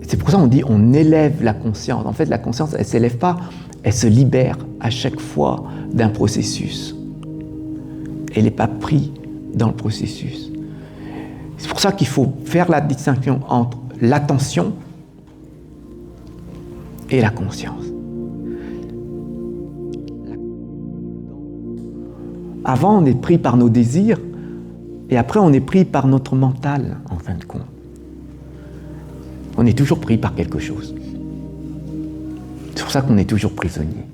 C'est pour ça qu'on dit on élève la conscience. En fait, la conscience, elle ne s'élève pas, elle se libère à chaque fois d'un processus. Elle n'est pas prise dans le processus. C'est pour ça qu'il faut faire la distinction entre l'attention et la conscience. Avant, on est pris par nos désirs, et après, on est pris par notre mental, en fin de compte. On est toujours pris par quelque chose. C'est pour ça qu'on est toujours prisonnier.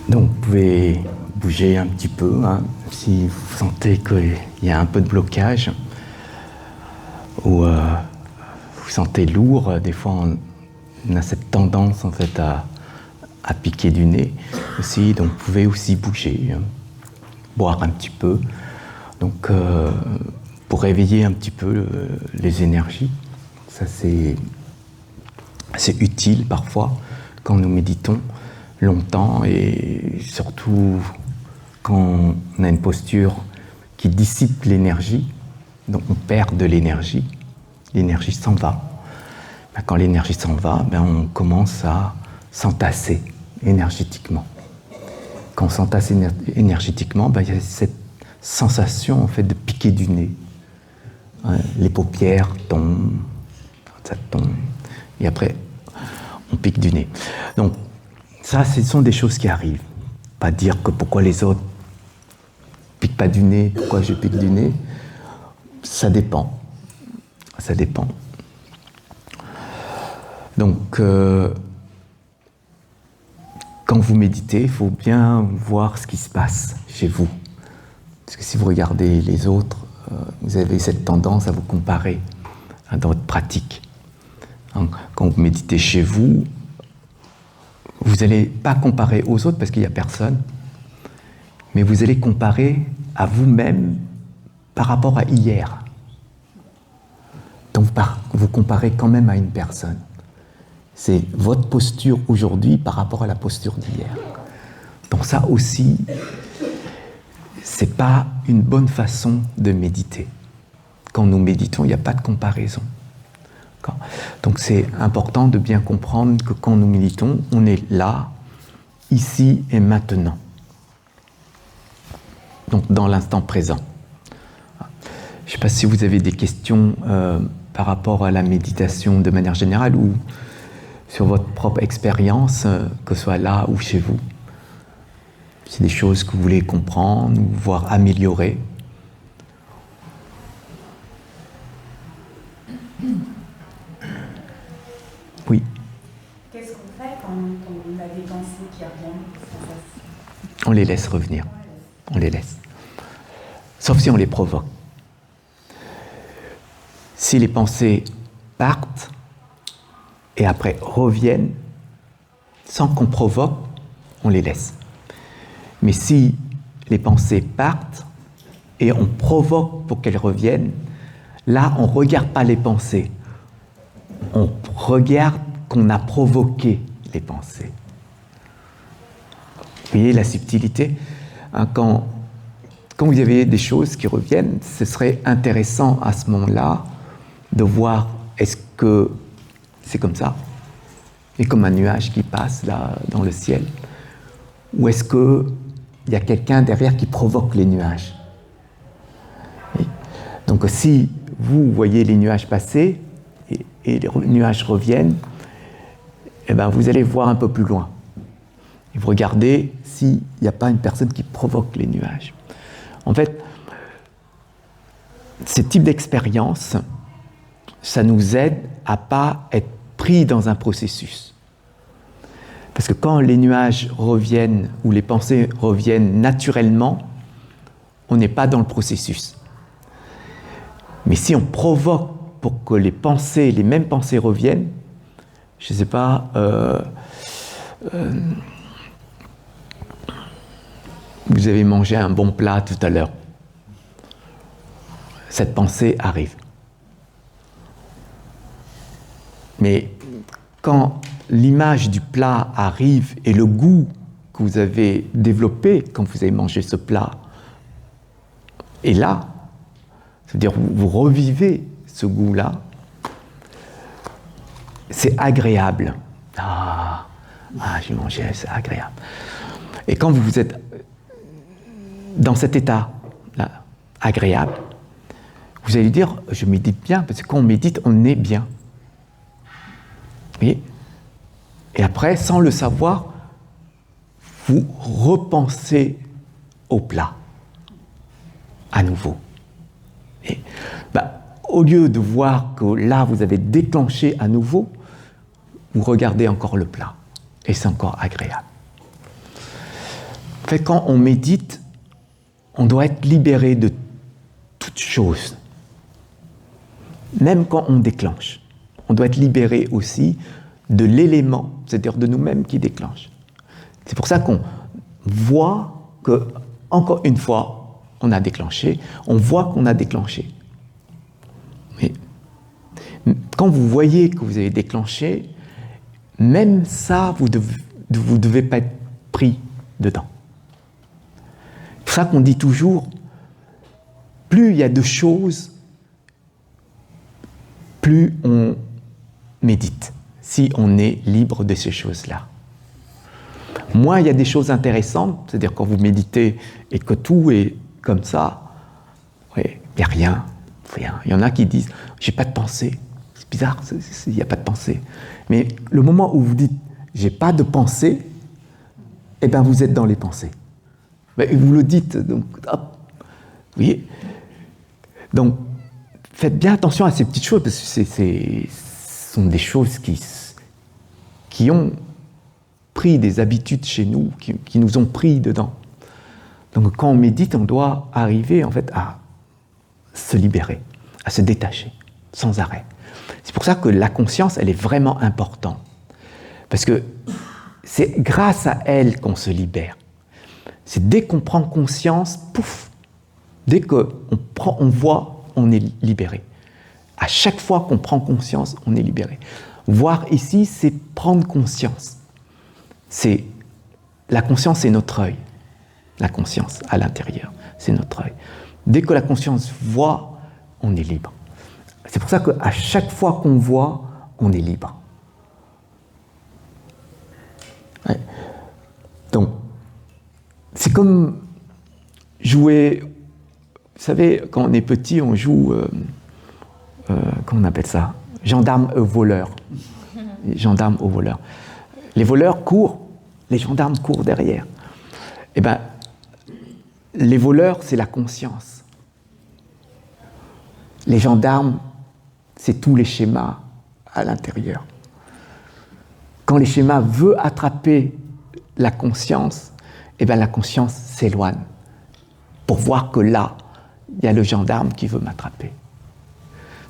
Donc, vous pouvez bouger un petit peu, hein, si vous sentez qu'il y a un peu de blocage, ou vous sentez lourd. Des fois, on a cette tendance en fait à piquer du nez aussi. Donc, vous pouvez aussi bouger, hein, boire un petit peu. Donc, pour réveiller un petit peu les énergies, ça c'est utile parfois quand nous méditons longtemps, et surtout quand on a une posture qui dissipe l'énergie, donc on perd de l'énergie s'en va. Quand l'énergie s'en va, on commence à s'entasser énergétiquement. Quand on s'entasse énergétiquement, il y a cette sensation en fait de piquer du nez. Les paupières tombent, ça tombe, et après on pique du nez. Donc ça, ce sont des choses qui arrivent. Pas dire que pourquoi les autres piquent pas du nez, pourquoi je pique du nez. Ça dépend. Ça dépend. Donc, quand vous méditez, il faut bien voir ce qui se passe chez vous. Parce que si vous regardez les autres, vous avez cette tendance à vous comparer dans votre pratique. Quand vous méditez chez vous, vous n'allez pas comparer aux autres parce qu'il n'y a personne, mais vous allez comparer à vous-même par rapport à hier. Donc vous comparez quand même à une personne. C'est votre posture aujourd'hui par rapport à la posture d'hier. Donc ça aussi, c'est pas une bonne façon de méditer. Quand nous méditons, il n'y a pas de comparaison. Donc c'est important de bien comprendre que quand nous méditons, on est là, ici et maintenant. Donc dans l'instant présent. Je ne sais pas si vous avez des questions par rapport à la méditation de manière générale ou sur votre propre expérience, que ce soit là ou chez vous. C'est des choses que vous voulez comprendre ou voir améliorer. Oui. Qu'est-ce qu'on fait quand on a des pensées qui reviennent? On les laisse revenir. On les laisse. Sauf si on les provoque. Si les pensées partent et après reviennent, sans qu'on provoque, on les laisse. Mais si les pensées partent et on provoque pour qu'elles reviennent, là, on ne regarde pas les pensées. On regarde qu'on a provoqué les pensées. Vous voyez la subtilité, hein, quand vous avez des choses qui reviennent, ce serait intéressant à ce moment-là de voir est-ce que c'est comme ça, et comme un nuage qui passe là dans le ciel, ou est-ce qu'il y a quelqu'un derrière qui provoque les nuages. Et donc si vous voyez les nuages passer et les nuages reviennent, eh ben, vous allez voir un peu plus loin. Et vous regardez s'il n'y a pas une personne qui provoque les nuages. En fait, ce type d'expérience, ça nous aide à ne pas être pris dans un processus. Parce que quand les nuages reviennent ou les pensées reviennent naturellement, on n'est pas dans le processus. Mais si on provoque pour que les mêmes pensées reviennent, je ne sais pas, vous avez mangé un bon plat tout à l'heure. Cette pensée arrive. Mais quand l'image du plat arrive et le goût que vous avez développé quand vous avez mangé ce plat est là, c'est-à-dire vous revivez ce goût-là, c'est agréable. Ah, j'ai mangé, c'est agréable. Et quand vous êtes dans cet état-là, agréable, vous allez dire, je médite bien, parce que quand on médite, on est bien. Et après, sans le savoir, vous repensez au plat, à nouveau. Et, au lieu de voir que là, vous avez déclenché à nouveau, vous regardez encore le plat, et c'est encore agréable. En fait, quand on médite, on doit être libéré de toute chose. Même quand on déclenche, on doit être libéré aussi de l'élément, c'est-à-dire de nous-mêmes qui déclenche. C'est pour ça qu'on voit que, encore une fois, on a déclenché, on voit qu'on a déclenché. Mais quand vous voyez que vous avez déclenché, même ça, vous devez pas être pris dedans. C'est pour ça qu'on dit toujours, plus il y a de choses, plus on médite, si on est libre de ces choses-là. Moins il y a des choses intéressantes, c'est-à-dire quand vous méditez et que tout est comme ça, il n'y a rien. Il y en a qui disent « j'ai pas de pensée ». C'est bizarre, il n'y a pas de pensée. Mais le moment où vous dites « j'ai pas de pensée », eh bien vous êtes dans les pensées. Vous le dites, donc hop, vous voyez. Donc, faites bien attention à ces petites choses, parce que ce sont des choses qui ont pris des habitudes chez nous, qui nous ont pris dedans. Donc quand on médite, on doit arriver en fait à se libérer, à se détacher, sans arrêt. C'est pour ça que la conscience, elle est vraiment importante. Parce que c'est grâce à elle qu'on se libère. C'est dès qu'on prend conscience, pouf, dès qu'on voit, on est libéré. À chaque fois qu'on prend conscience, on est libéré. Voir ici, c'est prendre conscience. La conscience, c'est notre œil. La conscience, à l'intérieur, c'est notre œil. Dès que la conscience voit, on est libre. C'est pour ça qu'à chaque fois qu'on voit, on est libre. Ouais. Donc, c'est comme jouer... Vous savez, quand on est petit, on joue... comment on appelle ça? Gendarme voleur. Gendarme au voleur. Les voleurs courent, les gendarmes courent derrière. Eh bien, les voleurs, c'est la conscience. Les gendarmes, c'est tous les schémas à l'intérieur. Quand les schémas veulent attraper la conscience, eh bien la conscience s'éloigne pour voir que là, il y a le gendarme qui veut m'attraper.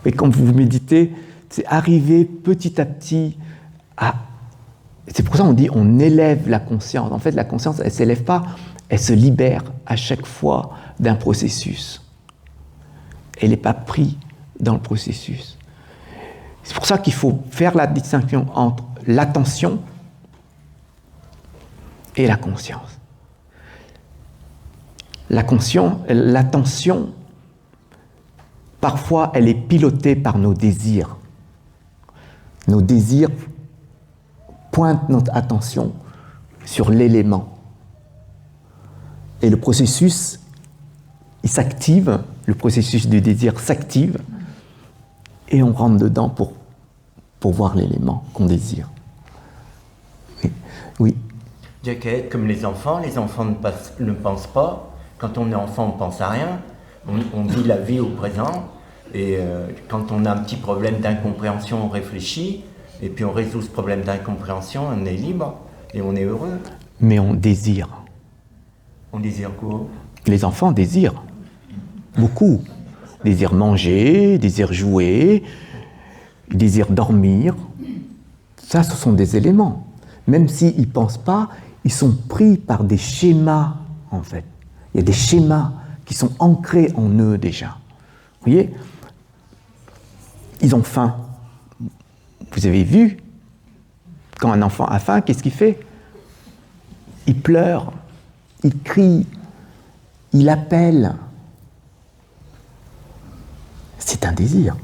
Mais quand vous méditez, c'est arriver petit à petit à... C'est pour ça qu'on dit on élève la conscience. En fait, la conscience, elle ne s'élève pas, elle se libère à chaque fois d'un processus. Elle n'est pas prise dans le processus. C'est pour ça qu'il faut faire la distinction entre l'attention et la conscience. L'attention, parfois, elle est pilotée par nos désirs. Nos désirs pointent notre attention sur l'élément. Et le processus, il s'active, le processus du désir s'active, et on rentre dedans pour voir l'élément qu'on désire. Oui. Comme les enfants ne pensent pas. Quand on est enfant, on ne pense à rien. On vit la vie au présent, et quand on a un petit problème d'incompréhension, on réfléchit, et puis on résout ce problème d'incompréhension, on est libre, et on est heureux. Mais on désire. On désire quoi? Les enfants désirent. Beaucoup. Ils désirent manger, ils désirent jouer, ils désirent dormir. Ça, ce sont des éléments. Même s'ils ne pensent pas, ils sont pris par des schémas, en fait. Il y a des schémas qui sont ancrés en eux déjà. Vous voyez? Ils ont faim. Vous avez vu? Quand un enfant a faim, qu'est-ce qu'il fait? Il pleure, il crie, il appelle. C'est un désir.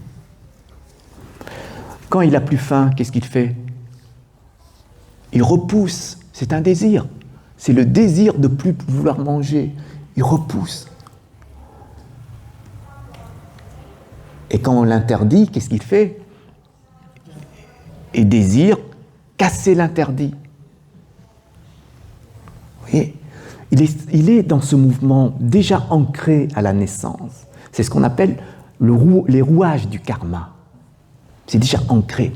Quand il n'a plus faim, qu'est-ce qu'il fait? Il repousse, c'est un désir. C'est le désir de ne plus vouloir manger. Il repousse. Et quand on l'interdit, qu'est-ce qu'il fait? Il désire casser l'interdit. Vous voyez? Il est dans ce mouvement déjà ancré à la naissance. C'est ce qu'on appelle les rouages du karma. C'est déjà ancré.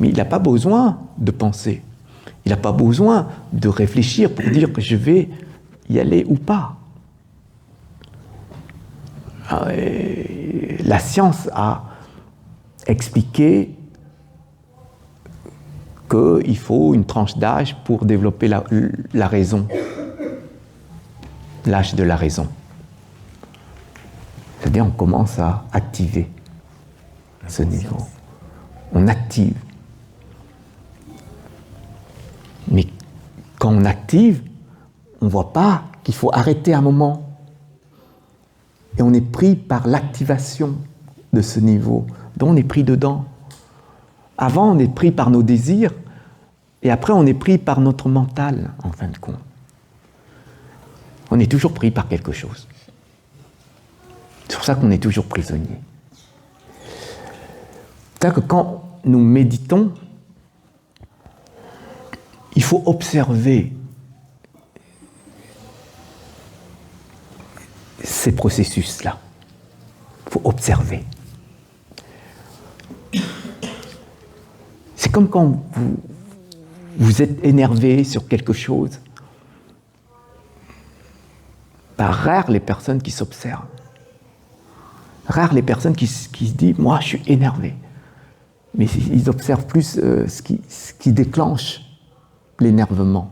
Mais il n'a pas besoin de penser. Il n'a pas besoin de réfléchir pour dire que je vais y aller ou pas. La science a expliqué qu'il faut une tranche d'âge pour développer la raison, l'âge de la raison. C'est-à-dire on commence à activer ce niveau. On active. Mais quand on active, on ne voit pas qu'il faut arrêter un moment. Et on est pris par l'activation de ce niveau, dont on est pris dedans. Avant, on est pris par nos désirs, et après, on est pris par notre mental, en fin de compte. On est toujours pris par quelque chose. C'est pour ça qu'on est toujours prisonnier. C'est-à-dire que quand nous méditons, il faut observer ces processus-là. Il faut observer. C'est comme quand vous êtes énervé sur quelque chose. Rares les personnes qui s'observent. Rares les personnes qui se disent « moi, je suis énervé ». Mais ils observent plus ce qui déclenche l'énervement.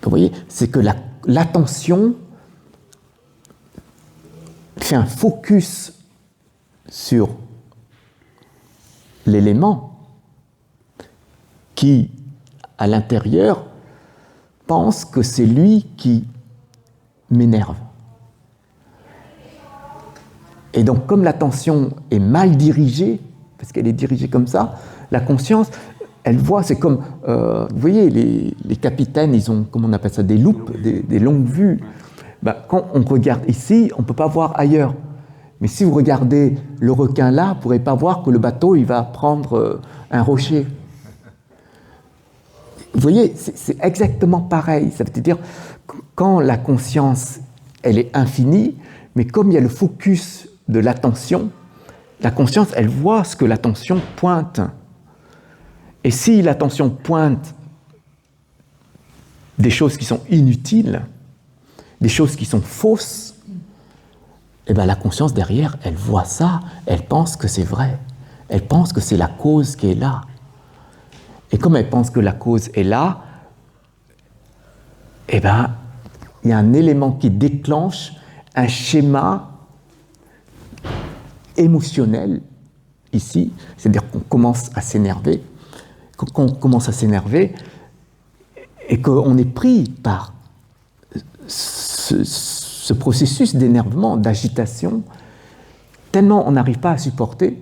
Vous voyez, c'est que l'attention fait un focus sur l'élément qui, à l'intérieur, pense que c'est lui qui m'énerve. Et donc, comme l'attention est mal dirigée, parce qu'elle est dirigée comme ça, la conscience, elle voit, c'est comme, vous voyez, les capitaines, ils ont, comment on appelle ça, des loupes, des longues vues. Quand on regarde ici, on ne peut pas voir ailleurs. Mais si vous regardez le requin là, vous ne pourrez pas voir que le bateau, il va prendre un rocher. Vous voyez, c'est exactement pareil. Ça veut dire, quand la conscience, elle est infinie, mais comme il y a le focus de l'attention, la conscience, elle voit ce que l'attention pointe. Et si l'attention pointe des choses qui sont inutiles, des choses qui sont fausses, eh bien la conscience derrière, elle voit ça, elle pense que c'est vrai. Elle pense que c'est la cause qui est là. Et comme elle pense que la cause est là, eh bien, il y a un élément qui déclenche un schéma émotionnel ici, c'est-à-dire qu'on commence à s'énerver, et qu'on est pris par ce processus d'énervement, d'agitation, tellement on n'arrive pas à supporter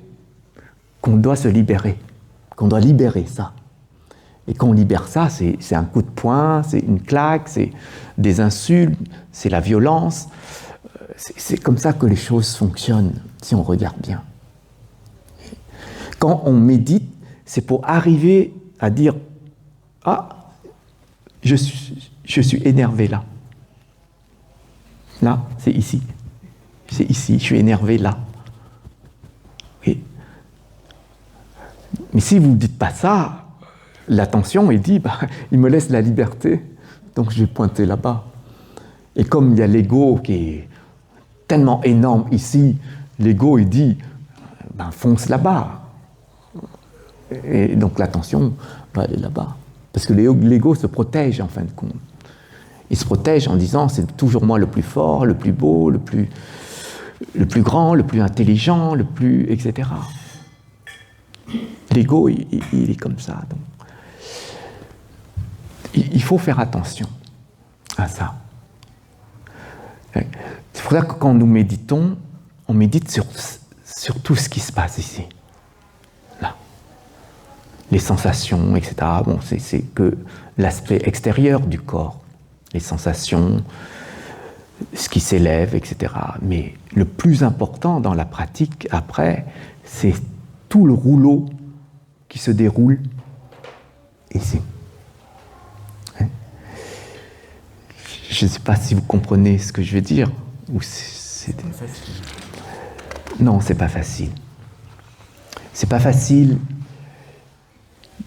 qu'on doit se libérer, qu'on doit libérer ça. Et quand on libère ça, c'est un coup de poing, c'est une claque, c'est des insultes, c'est la violence. C'est comme ça que les choses fonctionnent, si on regarde bien. Quand on médite, c'est pour arriver à dire « Ah, je suis énervé là. Là, c'est ici. C'est ici, je suis énervé là. Oui. Mais si vous ne dites pas ça, l'attention, il dit, il me laisse la liberté, donc je vais pointer là-bas. Et comme il y a l'ego qui est tellement énorme ici, l'ego, il dit, fonce là-bas. Et donc l'attention va aller là-bas. Parce que l'ego se protège en fin de compte. Il se protège en disant, c'est toujours moi le plus fort, le plus beau, le plus grand, le plus intelligent, le plus... etc. L'ego, il est comme ça. Donc. Il faut faire attention à ça. C'est pour ça que quand nous méditons, on médite sur tout ce qui se passe ici. Là. Les sensations, etc. Bon, c'est que l'aspect extérieur du corps. Les sensations, ce qui s'élève, etc. Mais le plus important dans la pratique, après, c'est tout le rouleau qui se déroule ici. Je ne sais pas si vous comprenez ce que je veux dire. Ou c'est... Non, c'est pas facile. C'est pas facile,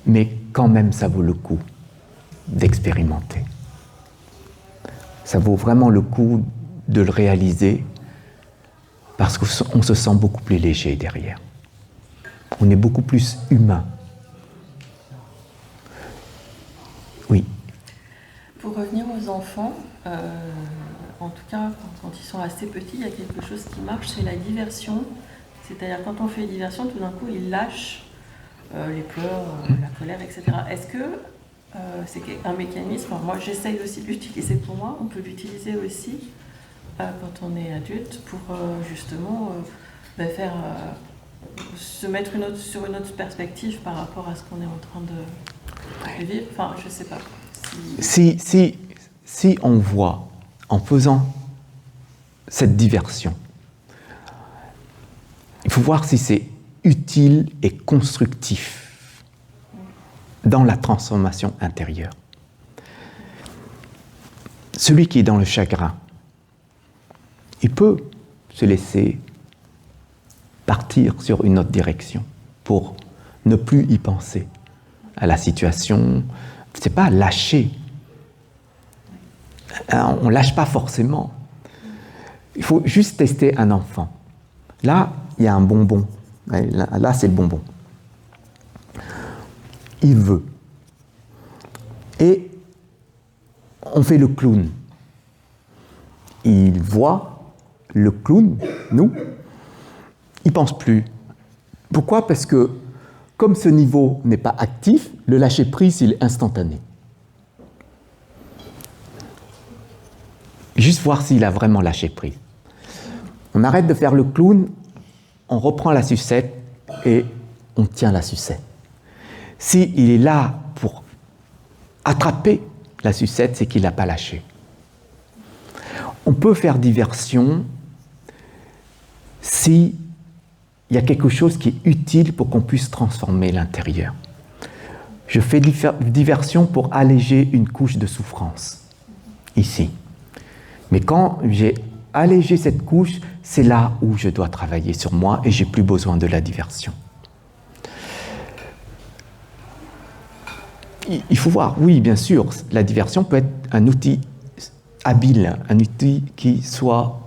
mais quand même, ça vaut le coup d'expérimenter. Ça vaut vraiment le coup de le réaliser parce qu'on se sent beaucoup plus léger derrière. On est beaucoup plus humain. Oui. Pour revenir aux enfants, en tout cas, quand ils sont assez petits, il y a quelque chose qui marche, c'est la diversion. C'est-à-dire, quand on fait diversion, tout d'un coup, ils lâchent les pleurs, la colère, etc. Est-ce que c'est un mécanisme, moi j'essaye aussi de l'utiliser pour moi, on peut l'utiliser aussi quand on est adulte pour justement faire, se mettre sur une autre perspective par rapport à ce qu'on est en train de vivre. Enfin, je ne sais pas. Si on voit, en faisant cette diversion, il faut voir si c'est utile et constructif dans la transformation intérieure. Celui qui est dans le chagrin, il peut se laisser partir sur une autre direction pour ne plus y penser à la situation. C'est pas lâcher. On lâche pas forcément. Il faut juste tester un enfant. Là, il y a un bonbon. Là, c'est le bonbon. Il veut. Et on fait le clown. Il voit le clown, nous, il ne pense plus. Pourquoi ? Parce que comme ce niveau n'est pas actif, le lâcher-prise, il est instantané. Juste voir s'il a vraiment lâché prise. On arrête de faire le clown, on reprend la sucette et on tient la sucette. S'il est là pour attraper la sucette, c'est qu'il n'a pas lâché. On peut faire diversion s'il y a quelque chose qui est utile pour qu'on puisse transformer l'intérieur. Je fais diversion pour alléger une couche de souffrance, ici. Mais quand j'ai allégé cette couche, c'est là où je dois travailler sur moi et j'ai plus besoin de la diversion. Il faut voir, oui, bien sûr, la diversion peut être un outil habile, un outil qui soit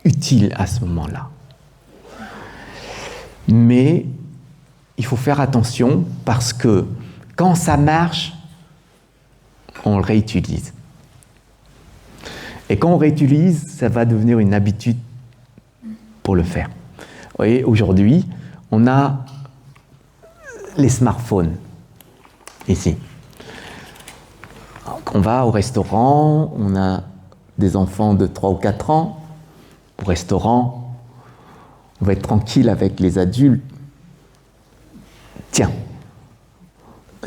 utile à ce moment-là. Mais il faut faire attention parce que quand ça marche, on le réutilise. Et quand on réutilise, ça va devenir une habitude pour le faire. Vous voyez, aujourd'hui, on a les smartphones, ici. Donc, on va au restaurant, on a des enfants de 3 ou 4 ans. Au restaurant, on va être tranquille avec les adultes. Tiens,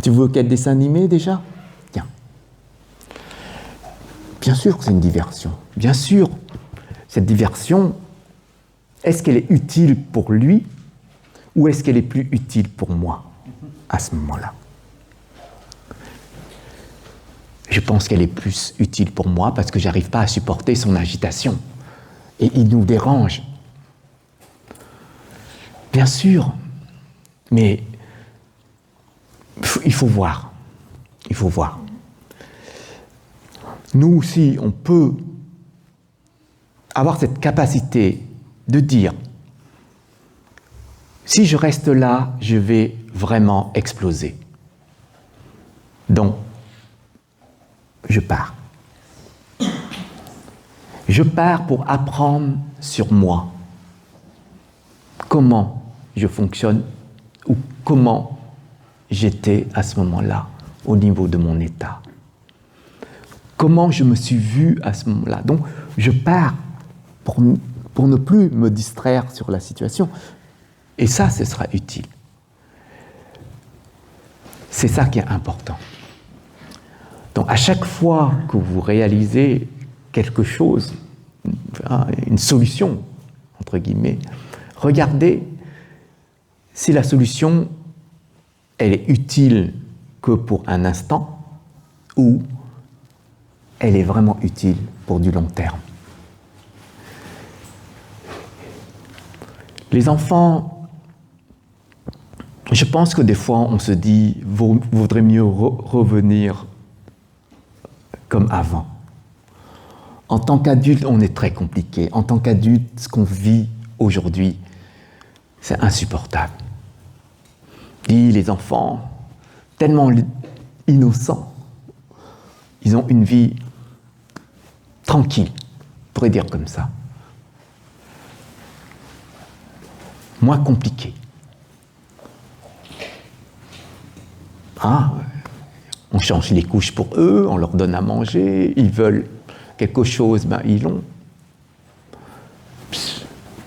tu veux quel dessin animé déjà ? Tiens. Bien sûr que c'est une diversion. Bien sûr, cette diversion, est-ce qu'elle est utile pour lui ou est-ce qu'elle est plus utile pour moi à ce moment-là ? Je pense qu'elle est plus utile pour moi parce que je n'arrive pas à supporter son agitation. et il nous dérange. Bien sûr, mais il faut voir. Il faut voir. Nous aussi, on peut avoir cette capacité de dire, si je reste là, je vais vraiment exploser. Donc, je pars. Je pars pour apprendre sur moi. Comment je fonctionne ou comment j'étais à ce moment-là au niveau de mon état. Comment je me suis vu à ce moment-là. Donc, je pars pour ne plus me distraire sur la situation. Et ça, ce sera utile. C'est ça qui est important. Donc, à chaque fois que vous réalisez quelque chose, une solution, entre guillemets, regardez si la solution, elle est utile que pour un instant ou elle est vraiment utile pour du long terme. Les enfants, je pense que des fois on se dit vaudrait mieux revenir comme avant. En tant qu'adulte, on est très compliqué. En tant qu'adulte, ce qu'on vit aujourd'hui, c'est insupportable. Les enfants, tellement innocents, ils ont une vie tranquille, on pourrait dire comme ça. Moins compliquée. On change les couches pour eux, on leur donne à manger, ils veulent quelque chose, ils l'ont.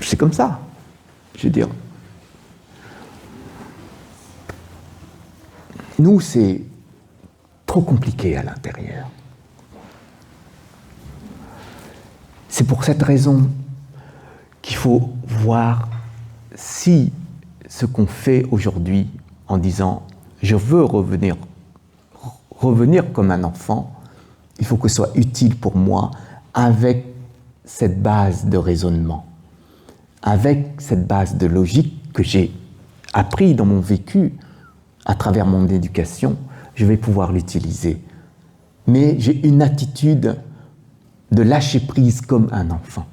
C'est comme ça, je veux dire. Nous, c'est trop compliqué à l'intérieur. C'est pour cette raison qu'il faut voir si ce qu'on fait aujourd'hui en disant « je veux revenir comme un enfant », il faut que ce soit utile pour moi avec cette base de raisonnement, avec cette base de logique que j'ai appris dans mon vécu, à travers mon éducation, je vais pouvoir l'utiliser. Mais j'ai une attitude de lâcher prise comme un enfant.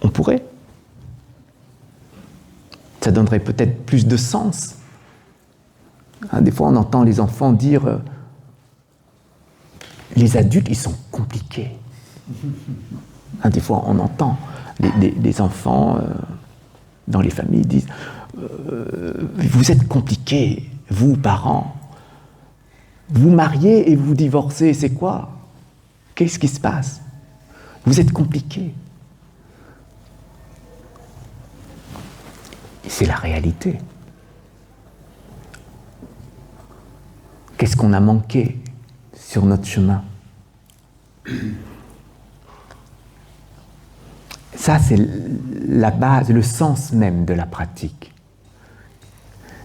On pourrait. Ça donnerait peut-être plus de sens. Des fois, on entend les enfants dire « les adultes, ils sont compliqués ». Des fois, on entend les enfants dans les familles disent « vous êtes compliqués, vous, parents. Vous mariez et vous divorcez, c'est quoi? Qu'est-ce qui se passe? Vous êtes compliqués. » C'est la réalité. Qu'est-ce qu'on a manqué sur notre chemin? Ça, c'est la base, le sens même de la pratique.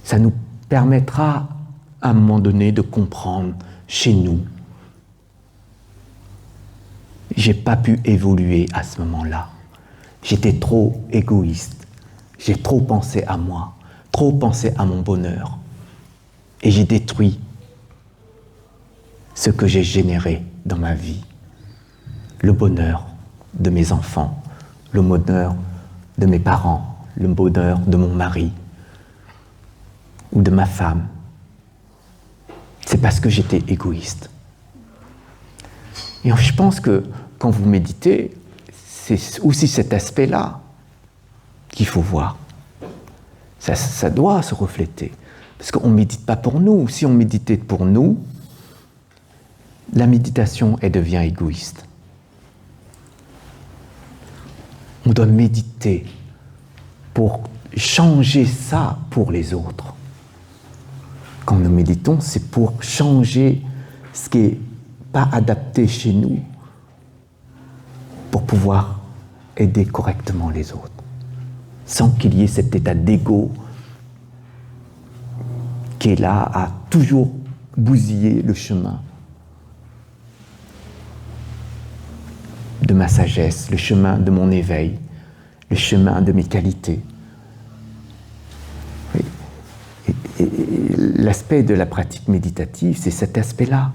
Ça nous permettra, à un moment donné, de comprendre chez nous. J'ai pas pu évoluer à ce moment-là. J'étais trop égoïste. J'ai trop pensé à moi, trop pensé à mon bonheur. Et j'ai détruit ce que j'ai généré dans ma vie. Le bonheur de mes enfants, le bonheur de mes parents, le bonheur de mon mari ou de ma femme. C'est parce que j'étais égoïste. Et je pense que quand vous méditez, c'est aussi cet aspect-là qu'il faut voir. Ça doit se refléter. Parce qu'on ne médite pas pour nous. Si on méditait pour nous, la méditation, elle devient égoïste. On doit méditer pour changer ça pour les autres. Quand nous méditons, c'est pour changer ce qui n'est pas adapté chez nous pour pouvoir aider correctement les autres, sans qu'il y ait cet état d'ego qui est là à toujours bousiller le chemin. de ma sagesse, le chemin de mon éveil, le chemin de mes qualités. Oui. Et l'aspect de la pratique méditative, c'est cet aspect-là.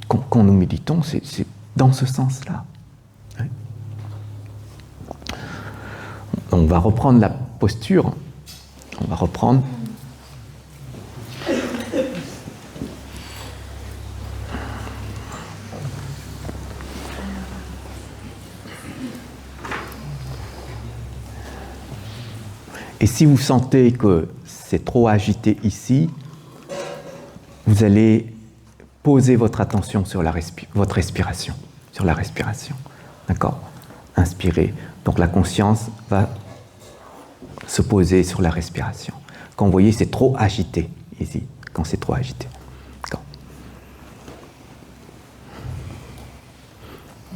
Quand nous méditons, c'est dans ce sens-là. Oui. On va reprendre la posture. On va reprendre. Et si vous sentez que c'est trop agité ici, vous allez poser votre attention sur votre respiration, sur la respiration. D'accord ? Inspirez. Donc la conscience va se poser sur la respiration. Quand vous voyez, c'est trop agité ici, quand c'est trop agité. D'accord ?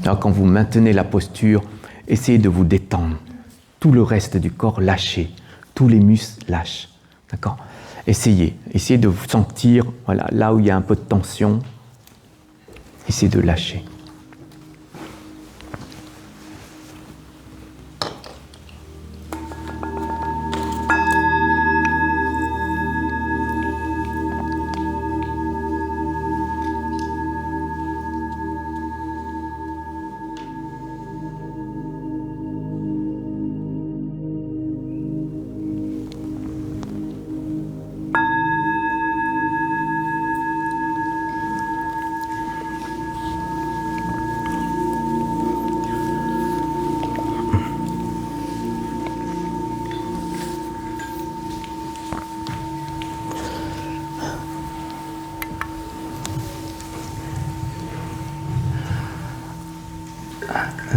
Alors, quand vous maintenez la posture, essayez de vous détendre. Tout le reste du corps, lâchez. Tous les muscles lâchent. D'accord ? Essayez de vous sentir, voilà, là où il y a un peu de tension, essayez de lâcher.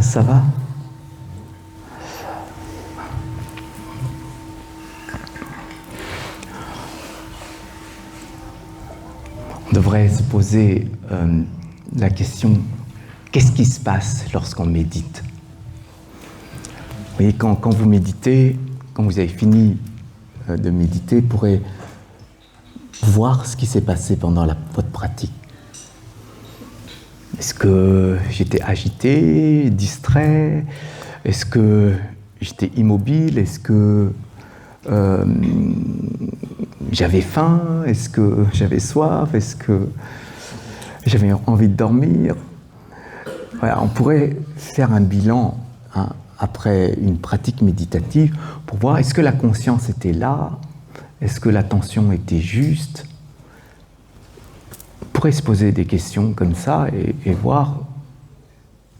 Ça va ? On devrait se poser la question, qu'est-ce qui se passe lorsqu'on médite ? Vous voyez, quand vous méditez, quand vous avez fini de méditer, vous pourrez voir ce qui s'est passé pendant votre pratique. Est-ce que j'étais agité, distrait ? Est-ce que j'étais immobile ? Est-ce que j'avais faim ? Est-ce que j'avais soif ? Est-ce que j'avais envie de dormir ? Voilà, on pourrait faire un bilan après une pratique méditative pour voir est-ce que la conscience était là ? Est-ce que l'attention était juste ? On pourrait se poser des questions comme ça et voir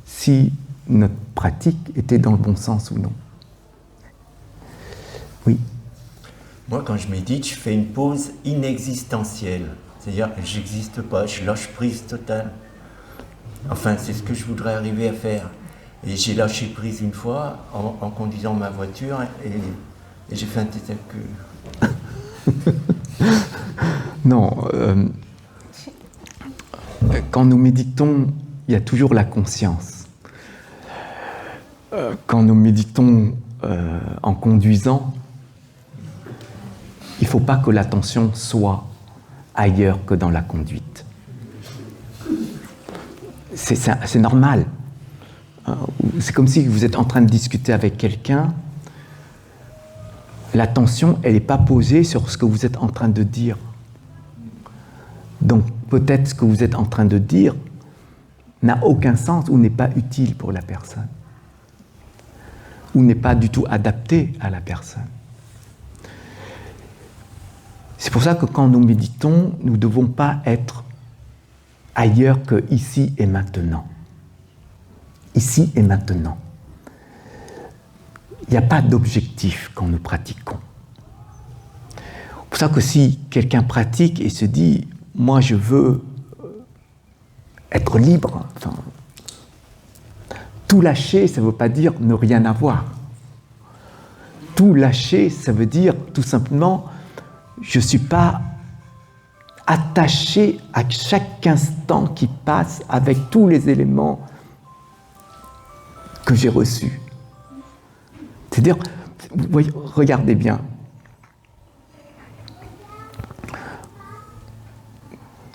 si notre pratique était dans le bon sens ou non. Oui. Moi, quand je médite, je fais une pause inexistentielle. C'est-à-dire, j'existe pas, je lâche prise totale. Enfin, c'est ce que je voudrais arriver à faire. Et j'ai lâché prise une fois en conduisant ma voiture et j'ai fait un tête à queue. Non. Quand nous méditons, il y a toujours la conscience. Quand nous méditons en conduisant, il ne faut pas que l'attention soit ailleurs que dans la conduite. C'est normal. C'est comme si vous êtes en train de discuter avec quelqu'un. L'attention, elle n'est pas posée sur ce que vous êtes en train de dire. Donc, peut-être ce que vous êtes en train de dire n'a aucun sens ou n'est pas utile pour la personne. Ou n'est pas du tout adapté à la personne. C'est pour ça que quand nous méditons, nous ne devons pas être ailleurs que ici et maintenant. Ici et maintenant. Il n'y a pas d'objectif quand nous pratiquons. C'est pour ça que si quelqu'un pratique et se dit « moi je veux être libre », enfin, tout lâcher, ça ne veut pas dire ne rien avoir. Tout lâcher, ça veut dire tout simplement je ne suis pas attaché à chaque instant qui passe avec tous les éléments que j'ai reçus. C'est-à-dire, regardez bien.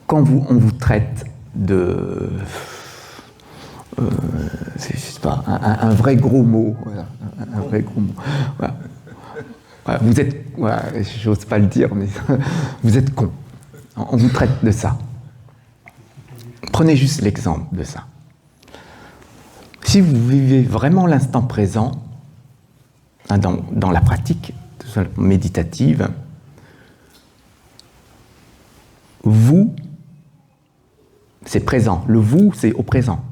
Quand on vous traite de pas, un vrai gros mot. Voilà, un vrai gros mot. Voilà. Voilà, vous êtes, voilà, j'ose pas le dire, mais vous êtes con. On vous traite de ça. Prenez juste l'exemple de ça. Si vous vivez vraiment l'instant présent, hein, dans la pratique méditative, vous, c'est présent. Le vous, c'est au présent.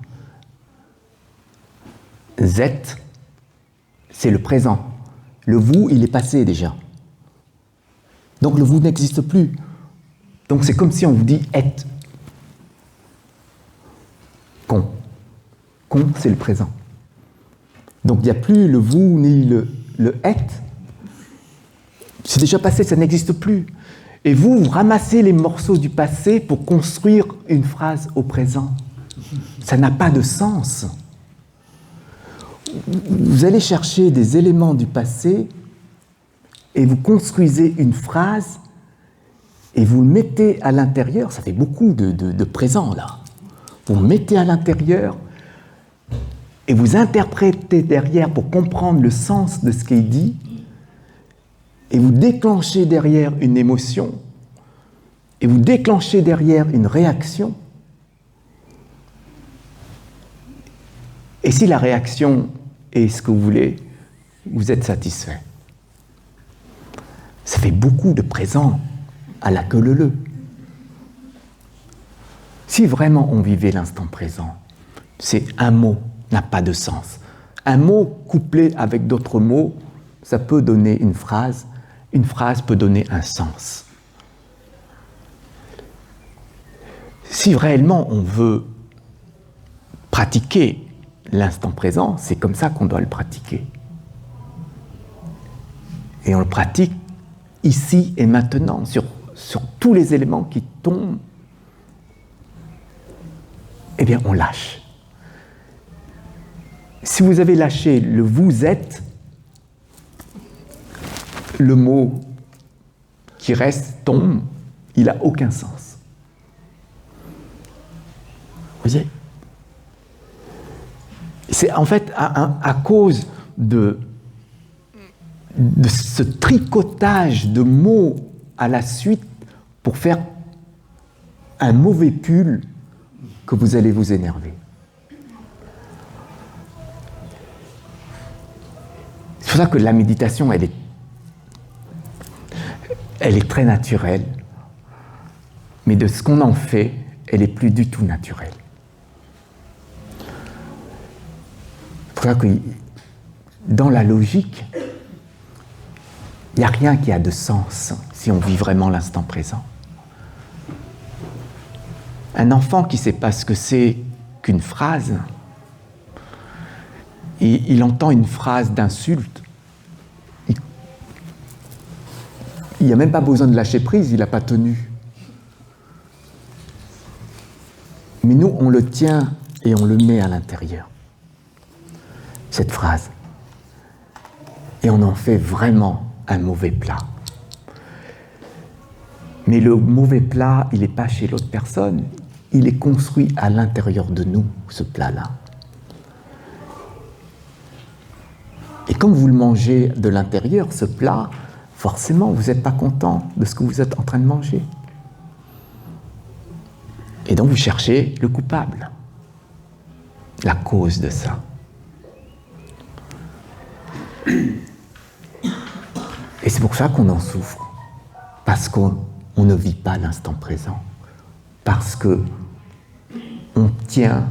Z, c'est le présent. Le vous, il est passé déjà. Donc le vous n'existe plus. Donc c'est comme si on vous dit être. Con. Con, c'est le présent. Donc il n'y a plus le vous ni le être. C'est déjà passé, ça n'existe plus. Et vous ramassez les morceaux du passé pour construire une phrase au présent. Ça n'a pas de sens. Vous allez chercher des éléments du passé et vous construisez une phrase et vous le mettez à l'intérieur. Ça fait beaucoup de présent là. Vous le mettez à l'intérieur et vous interprétez derrière pour comprendre le sens de ce qui est dit et vous déclenchez derrière une émotion et vous déclenchez derrière une réaction. Et si la réaction est ce que vous voulez, vous êtes satisfait. Ça fait beaucoup de présent à la queue leu-leu. Si vraiment on vivait l'instant présent, c'est un mot n'a pas de sens. Un mot couplé avec d'autres mots, ça peut donner une phrase peut donner un sens. Si réellement on veut pratiquer l'instant présent, c'est comme ça qu'on doit le pratiquer. Et on le pratique ici et maintenant, sur tous les éléments qui tombent. Eh bien, on lâche. Si vous avez lâché le vous êtes, le mot qui reste tombe, il n'a aucun sens. Vous voyez ? C'est en fait à cause de ce tricotage de mots à la suite pour faire un mauvais pull que vous allez vous énerver. C'est pour ça que la méditation, elle est très naturelle, mais de ce qu'on en fait, elle n'est plus du tout naturelle. C'est pour ça que dans la logique, il n'y a rien qui a de sens si on vit vraiment l'instant présent. Un enfant qui ne sait pas ce que c'est qu'une phrase, il entend une phrase d'insulte, il n'y a même pas besoin de lâcher prise, il n'a pas tenu. Mais nous, on le tient et on le met à l'intérieur, cette phrase. Et on en fait vraiment un mauvais plat. Mais le mauvais plat, il n'est pas chez l'autre personne, il est construit à l'intérieur de nous, ce plat-là. Et quand vous le mangez de l'intérieur, ce plat, forcément, vous n'êtes pas content de ce que vous êtes en train de manger. Et donc, vous cherchez le coupable, la cause de ça. Et c'est pour ça qu'on en souffre, parce qu'on ne vit pas l'instant présent, parce qu'on tient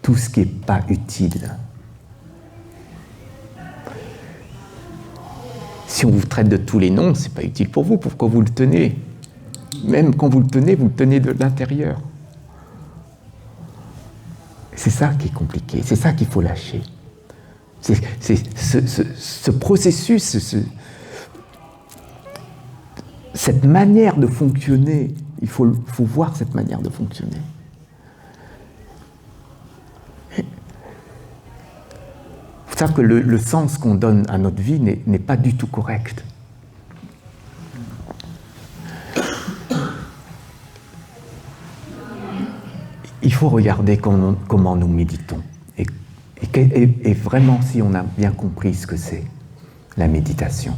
tout ce qui n'est pas utile. Si on vous traite de tous les noms, ce n'est pas utile pour vous. Pourquoi vous le tenez ? Même quand vous le tenez de l'intérieur. C'est ça qui est compliqué, c'est ça qu'il faut lâcher. C'est ce processus, cette manière de fonctionner, il faut voir cette manière de fonctionner. C'est ça que le sens qu'on donne à notre vie n'est pas du tout correct. Il faut regarder comment nous méditons. Et Et vraiment, si on a bien compris ce que c'est, la méditation.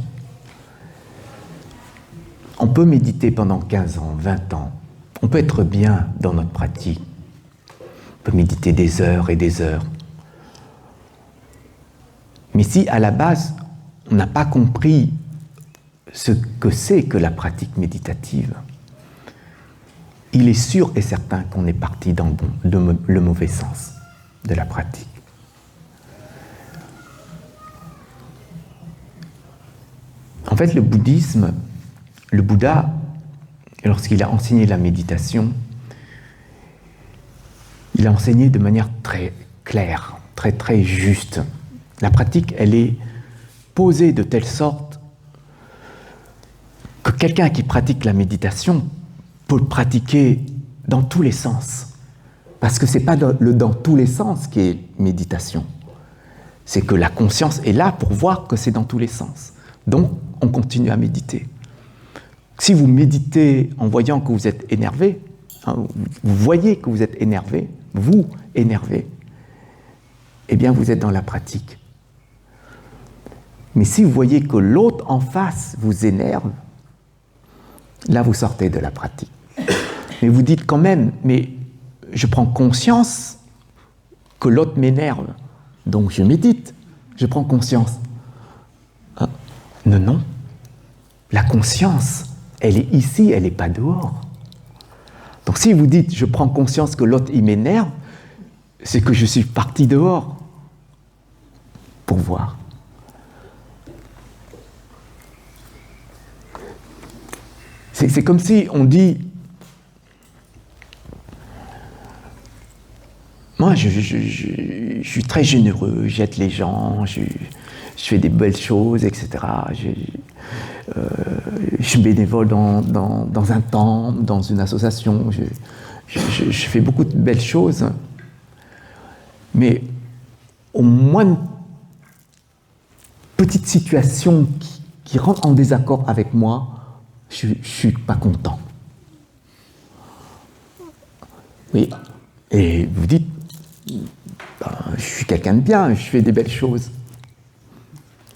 On peut méditer pendant 15 ans, 20 ans. On peut être bien dans notre pratique. On peut méditer des heures et des heures. Mais si, à la base, on n'a pas compris ce que c'est que la pratique méditative, il est sûr et certain qu'on est parti dans le mauvais sens de la pratique. En fait, le bouddhisme, le Bouddha, lorsqu'il a enseigné la méditation, il a enseigné de manière très claire, très très juste. La pratique, elle est posée de telle sorte que quelqu'un qui pratique la méditation peut le pratiquer dans tous les sens. Parce que ce n'est pas dans tous les sens qui est méditation. C'est que la conscience est là pour voir que c'est dans tous les sens. Donc, on continue à méditer. Si vous méditez en voyant que vous êtes énervé, vous voyez que vous êtes énervé, vous énervé, eh bien vous êtes dans la pratique. Mais si vous voyez que l'autre en face vous énerve, là vous sortez de la pratique. Mais vous dites quand même, mais je prends conscience que l'autre m'énerve, donc je médite, je prends conscience. Non. La conscience, elle est ici, elle n'est pas dehors. Donc si vous dites, je prends conscience que l'autre, il m'énerve, c'est que je suis parti dehors pour voir. C'est comme si on dit, moi je suis très généreux, j'aide les gens, je fais des belles choses, etc. Je suis bénévole dans un temple, dans une association, je fais beaucoup de belles choses. Mais au moins petite situation qui rentre en désaccord avec moi, je ne suis pas content. Oui. Et vous dites, je suis quelqu'un de bien, je fais des belles choses.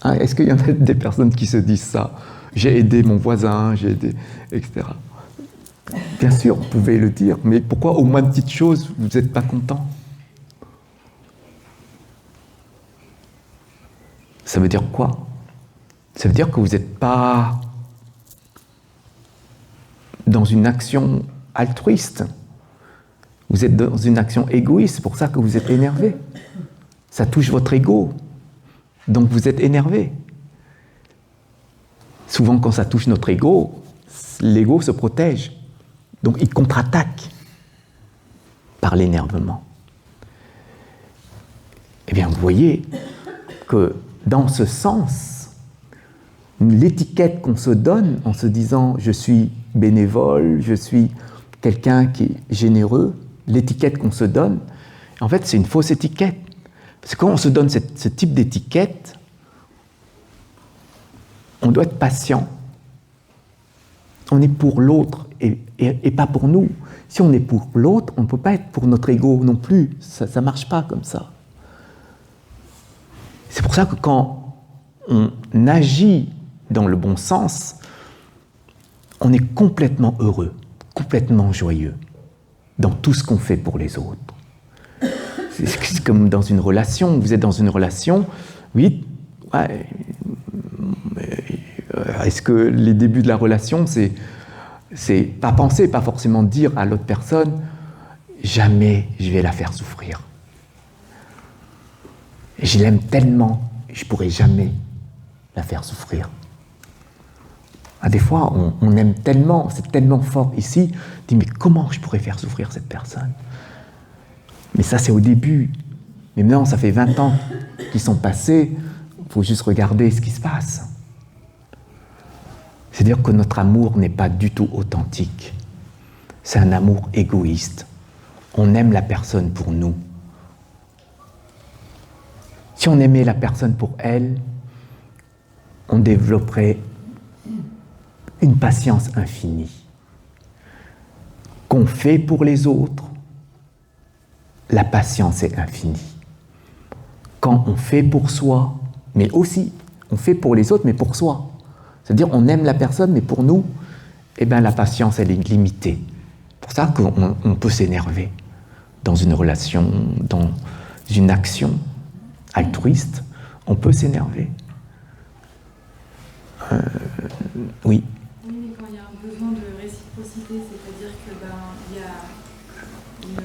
Est-ce qu'il y en a des personnes qui se disent ça? J'ai aidé mon voisin, j'ai aidé, etc. Bien sûr, vous pouvez le dire, mais pourquoi au moins de petites choses, vous n'êtes pas content? Ça veut dire quoi? Ça veut dire que vous n'êtes pas dans une action altruiste. Vous êtes dans une action égoïste, c'est pour ça que vous êtes énervé. Ça touche votre ego. Donc vous êtes énervé. Souvent, quand ça touche notre ego, l'ego se protège. Donc il contre-attaque par l'énervement. Eh bien, vous voyez que dans ce sens, l'étiquette qu'on se donne en se disant « je suis bénévole, je suis quelqu'un qui est généreux », l'étiquette qu'on se donne, en fait, c'est une fausse étiquette. Parce que quand on se donne ce type d'étiquette, on doit être patient. On est pour l'autre et pas pour nous. Si on est pour l'autre, on ne peut pas être pour notre ego non plus. Ça ne marche pas comme ça. C'est pour ça que quand on agit dans le bon sens, on est complètement heureux, complètement joyeux dans tout ce qu'on fait pour les autres. C'est comme dans une relation. Vous êtes dans une relation, oui, ouais, est-ce que les débuts de la relation, c'est pas penser, pas forcément dire à l'autre personne « jamais je vais la faire souffrir ». Je l'aime tellement, je ne pourrai jamais la faire souffrir. Des fois, on aime tellement, c'est tellement fort ici, on dit « mais comment je pourrais faire souffrir cette personne ?» Mais ça, c'est au début. Mais maintenant, ça fait 20 ans qui sont passés, il faut juste regarder ce qui se passe. C'est-à-dire que notre amour n'est pas du tout authentique. C'est un amour égoïste. On aime la personne pour nous. Si on aimait la personne pour elle, on développerait une patience infinie. Qu'on fait pour les autres, la patience est infinie. quand on fait pour soi, mais aussi on fait pour les autres, mais pour soi. C'est-à-dire on aime la personne, mais pour nous, eh bien, la patience, elle est limitée. C'est pour ça qu'on peut s'énerver dans une relation, dans une action altruiste. On peut s'énerver. Oui. Oui, mais quand il y a un besoin de réciprocité, c'est-à-dire que il y a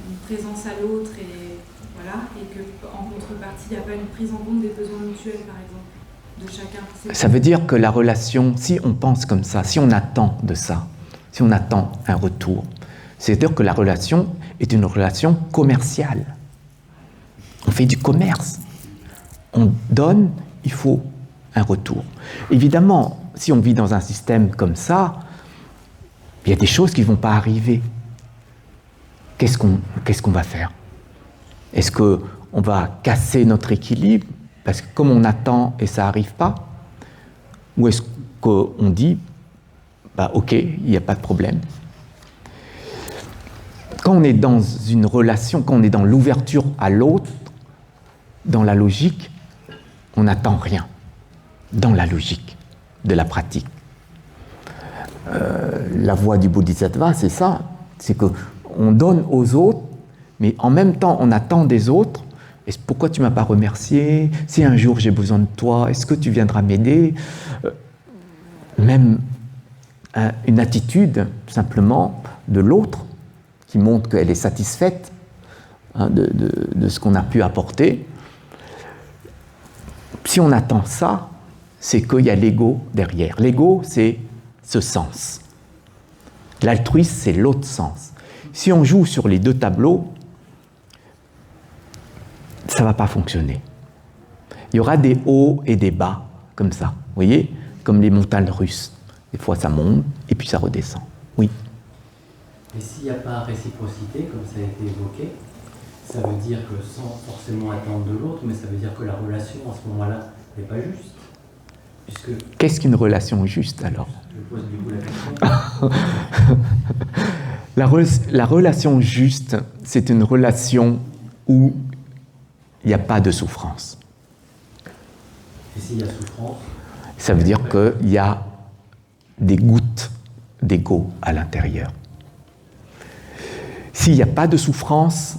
une présence à l'autre et voilà, et que en contrepartie, il n'y a pas une prise en compte des besoins mutuels, par exemple, de chacun. Ça veut dire que la relation, si on pense comme ça, si on attend de ça, si on attend un retour, c'est-à-dire que la relation est une relation commerciale. On fait du commerce. On donne, il faut un retour. Évidemment, si on vit dans un système comme ça, il y a des choses qui ne vont pas arriver. Qu'est-ce qu'on va faire? Est-ce qu'on va casser notre équilibre parce que comme on attend et ça n'arrive pas? Ou est-ce qu'on dit, bah, ok, il n'y a pas de problème? Quand on est dans une relation, quand on est dans l'ouverture à l'autre, dans la logique, on n'attend rien. Dans la logique de la pratique. La voie du Bodhisattva, c'est ça. C'est qu'on donne aux autres, mais en même temps, on attend des autres. Pourquoi tu ne m'as pas remercié? Si un jour j'ai besoin de toi, est-ce que tu viendras m'aider? Même une attitude, simplement, de l'autre, qui montre qu'elle est satisfaite de ce qu'on a pu apporter. Si on attend ça, c'est qu'il y a l'ego derrière. L'ego, c'est ce sens. L'altruisme, c'est l'autre sens. Si on joue sur les deux tableaux, ça ne va pas fonctionner. Il y aura des hauts et des bas, comme ça. Vous voyez? Comme les montagnes russes. Des fois, ça monte et puis ça redescend. Oui. Et s'il n'y a pas réciprocité, comme ça a été évoqué, ça veut dire que sans forcément attendre de l'autre, mais ça veut dire que la relation, à ce moment-là, n'est pas juste. Puisque... Qu'est-ce qu'une relation juste, alors? Je pose du coup la question. La relation juste, c'est une relation où il n'y a pas de souffrance. Et s'il y a souffrance? Ça veut dire qu'il y a des gouttes d'ego à l'intérieur. S'il n'y a pas de souffrance,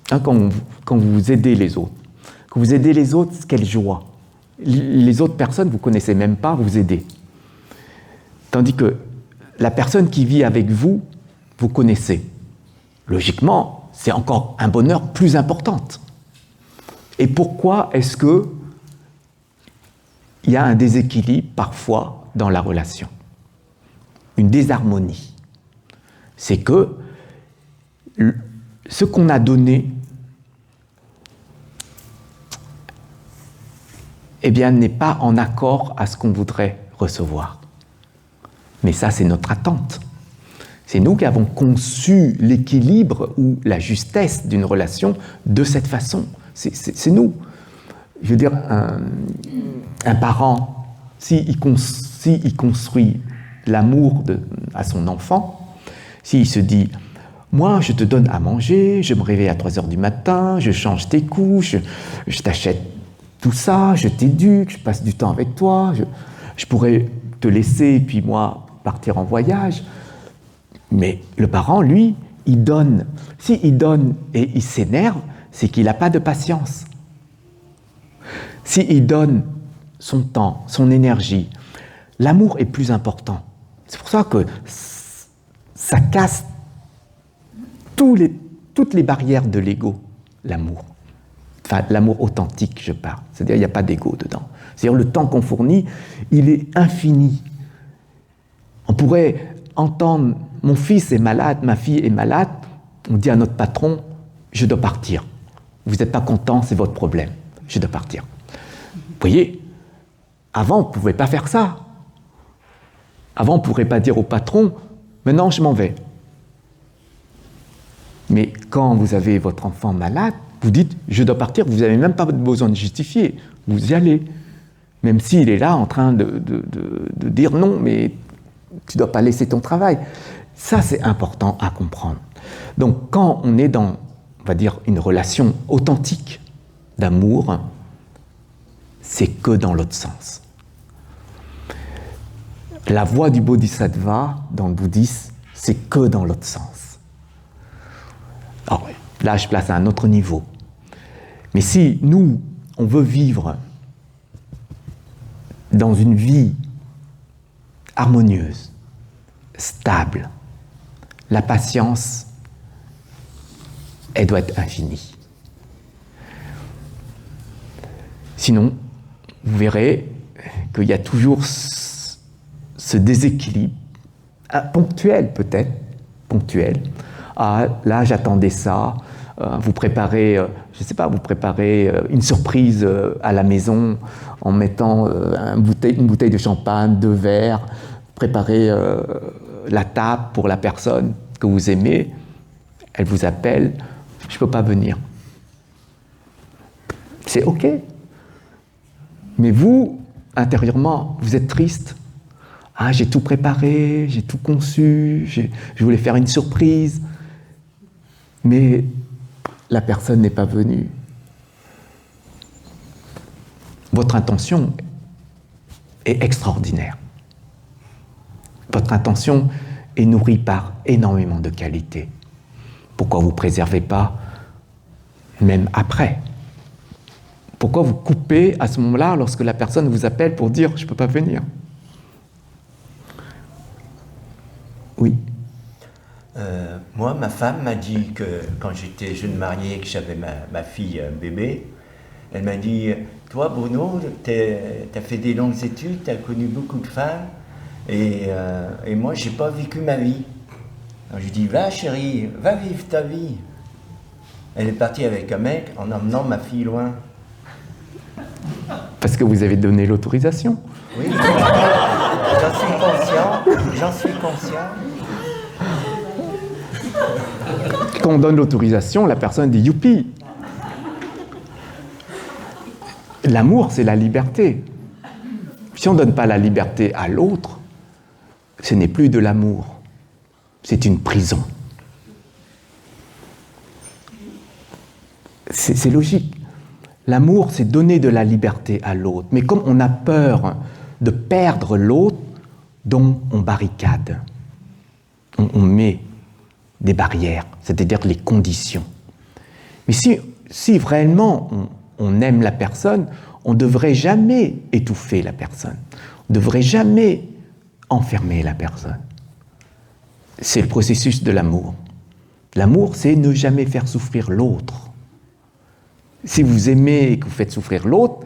quand vous aidez les autres, quelle joie! Les autres personnes, vous ne connaissez même pas, vous aidez. Tandis que la personne qui vit avec vous, vous connaissez. Logiquement, c'est encore un bonheur plus important. Et pourquoi est-ce qu'il y a un déséquilibre parfois dans la relation? Une désharmonie. C'est que ce qu'on a donné, eh bien, n'est pas en accord à ce qu'on voudrait recevoir. Mais ça, c'est notre attente. C'est nous qui avons conçu l'équilibre ou la justesse d'une relation de cette façon. C'est nous. Je veux dire, un parent, s'il construit l'amour à son enfant, s'il se dit « Moi, je te donne à manger, je me réveille à 3h du matin, je change tes couches, je t'achète tout ça, je t'éduque, je passe du temps avec toi, je pourrais te laisser et puis moi partir en voyage. » Mais le parent, lui, il donne. S'il donne et il s'énerve, c'est qu'il n'a pas de patience. S'il donne son temps, son énergie, l'amour est plus important. C'est pour ça que ça casse toutes les barrières de l'ego, l'amour. Enfin, l'amour authentique, je parle. C'est-à-dire, il n'y a pas d'ego dedans. C'est-à-dire, le temps qu'on fournit, il est infini. On pourrait entendre « mon fils est malade, ma fille est malade », on dit à notre patron « je dois partir. Vous n'êtes pas content, c'est votre problème. Je dois partir. » Vous voyez, avant, on ne pouvait pas faire ça. Avant, on ne pourrait pas dire au patron « maintenant, je m'en vais ». Mais quand vous avez votre enfant malade, vous dites « je dois partir », vous n'avez même pas besoin de justifier. Vous y allez. Même s'il est là en train de dire « non, mais tu ne dois pas laisser ton travail ». Ça, c'est important à comprendre. Donc, quand on est dans, on va dire, une relation authentique d'amour, c'est que dans l'autre sens. La voie du bodhisattva dans le bouddhisme, c'est que dans l'autre sens. Alors là, je place à un autre niveau. Mais si nous, on veut vivre dans une vie harmonieuse, stable, la patience, elle doit être infinie. Sinon, vous verrez qu'il y a toujours ce déséquilibre, ponctuel peut-être, ponctuel. Ah, là, j'attendais ça. Vous préparez, je ne sais pas, vous préparez une surprise à la maison en mettant une bouteille de champagne, 2 verres, préparez la table pour la personne que vous aimez. Elle vous appelle, je ne peux pas venir. C'est OK. Mais vous, intérieurement, vous êtes triste. Ah, j'ai tout préparé, j'ai tout conçu, je voulais faire une surprise. Mais la personne n'est pas venue. Votre intention est extraordinaire. Votre intention est nourrie par énormément de qualités. Pourquoi vous ne préservez pas même après? Pourquoi vous coupez à ce moment-là lorsque la personne vous appelle pour dire « je ne peux pas venir » ? Oui. Moi, ma femme m'a dit que quand j'étais jeune marié et que j'avais ma fille bébé, elle m'a dit « Toi, Bruno, t'as fait des longues études, t'as connu beaucoup de femmes, et moi, j'ai pas vécu ma vie. » Alors, je lui dis « Va, chérie, va vivre ta vie. » Elle est partie avec un mec en emmenant ma fille loin. Parce que vous avez donné l'autorisation. Oui, j'en suis conscient. Quand on donne l'autorisation, la personne dit « youpi ». L'amour, c'est la liberté. Si on ne donne pas la liberté à l'autre, ce n'est plus de l'amour, c'est une prison. C'est logique. L'amour, c'est donner de la liberté à l'autre. Mais comme on a peur de perdre l'autre, donc on barricade. On met des barrières, c'est-à-dire les conditions. Mais si vraiment on aime la personne, on ne devrait jamais étouffer la personne. On ne devrait jamais enfermer la personne. C'est le processus de l'amour. L'amour, c'est ne jamais faire souffrir l'autre. Si vous aimez et que vous faites souffrir l'autre,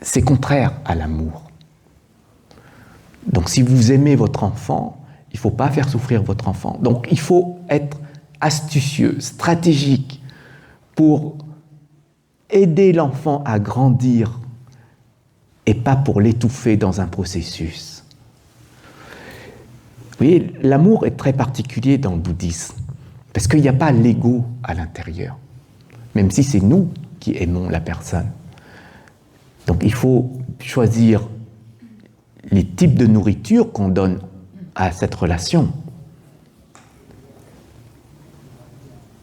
c'est contraire à l'amour. Donc si vous aimez votre enfant, il ne faut pas faire souffrir votre enfant. Donc il faut être astucieux, stratégique pour aider l'enfant à grandir et pas pour l'étouffer dans un processus. Vous voyez, l'amour est très particulier dans le bouddhisme parce qu'il n'y a pas l'ego à l'intérieur. Même si c'est nous qui aimons la personne. Donc il faut choisir les types de nourriture qu'on donne à cette relation.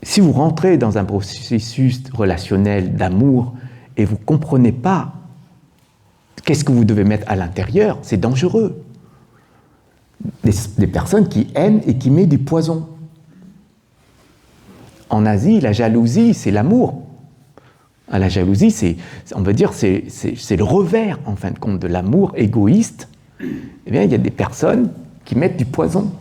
Si vous rentrez dans un processus relationnel d'amour et vous ne comprenez pas qu'est-ce que vous devez mettre à l'intérieur, c'est dangereux. Des personnes qui aiment et qui mettent du poison. En Asie, la jalousie, c'est l'amour. La jalousie, on va dire, c'est le revers, en fin de compte, de l'amour égoïste. Eh bien, il y a des personnes qui mettent du poison.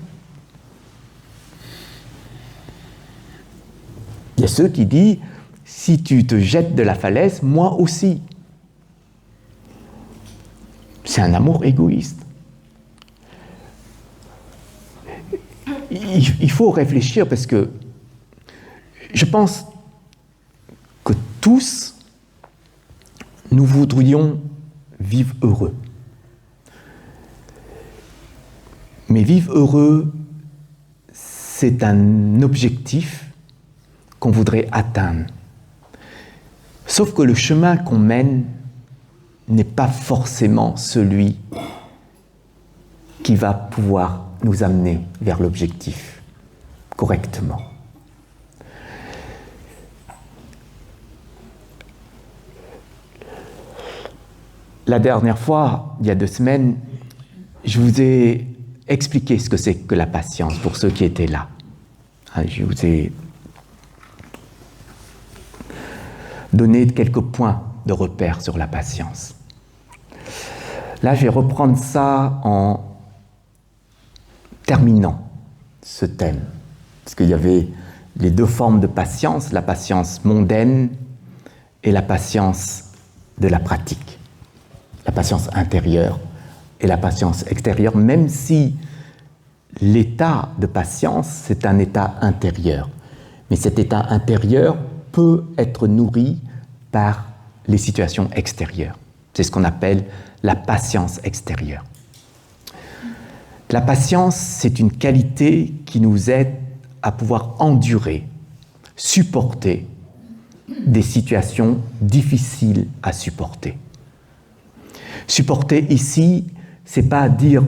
Il y a ceux qui disent, si tu te jettes de la falaise, moi aussi. C'est un amour égoïste. Il faut réfléchir parce que je pense que tous, nous voudrions vivre heureux. Mais vivre heureux, c'est un objectif qu'on voudrait atteindre. Sauf que le chemin qu'on mène n'est pas forcément celui qui va pouvoir nous amener vers l'objectif correctement. la dernière fois, il y a 2 semaines, je vous ai expliqué ce que c'est que la patience pour ceux qui étaient là. Je vous ai donné quelques points de repère sur la patience. Là, je vais reprendre ça en terminant ce thème, parce qu'il y avait les 2 formes de patience, la patience mondaine et la patience de la pratique, la patience intérieure et la patience extérieure, même si l'état de patience, c'est un état intérieur. Mais cet état intérieur peut être nourri par les situations extérieures. C'est ce qu'on appelle la patience extérieure. La patience, c'est une qualité qui nous aide à pouvoir endurer, supporter des situations difficiles à supporter. Supporter ici, c'est pas dire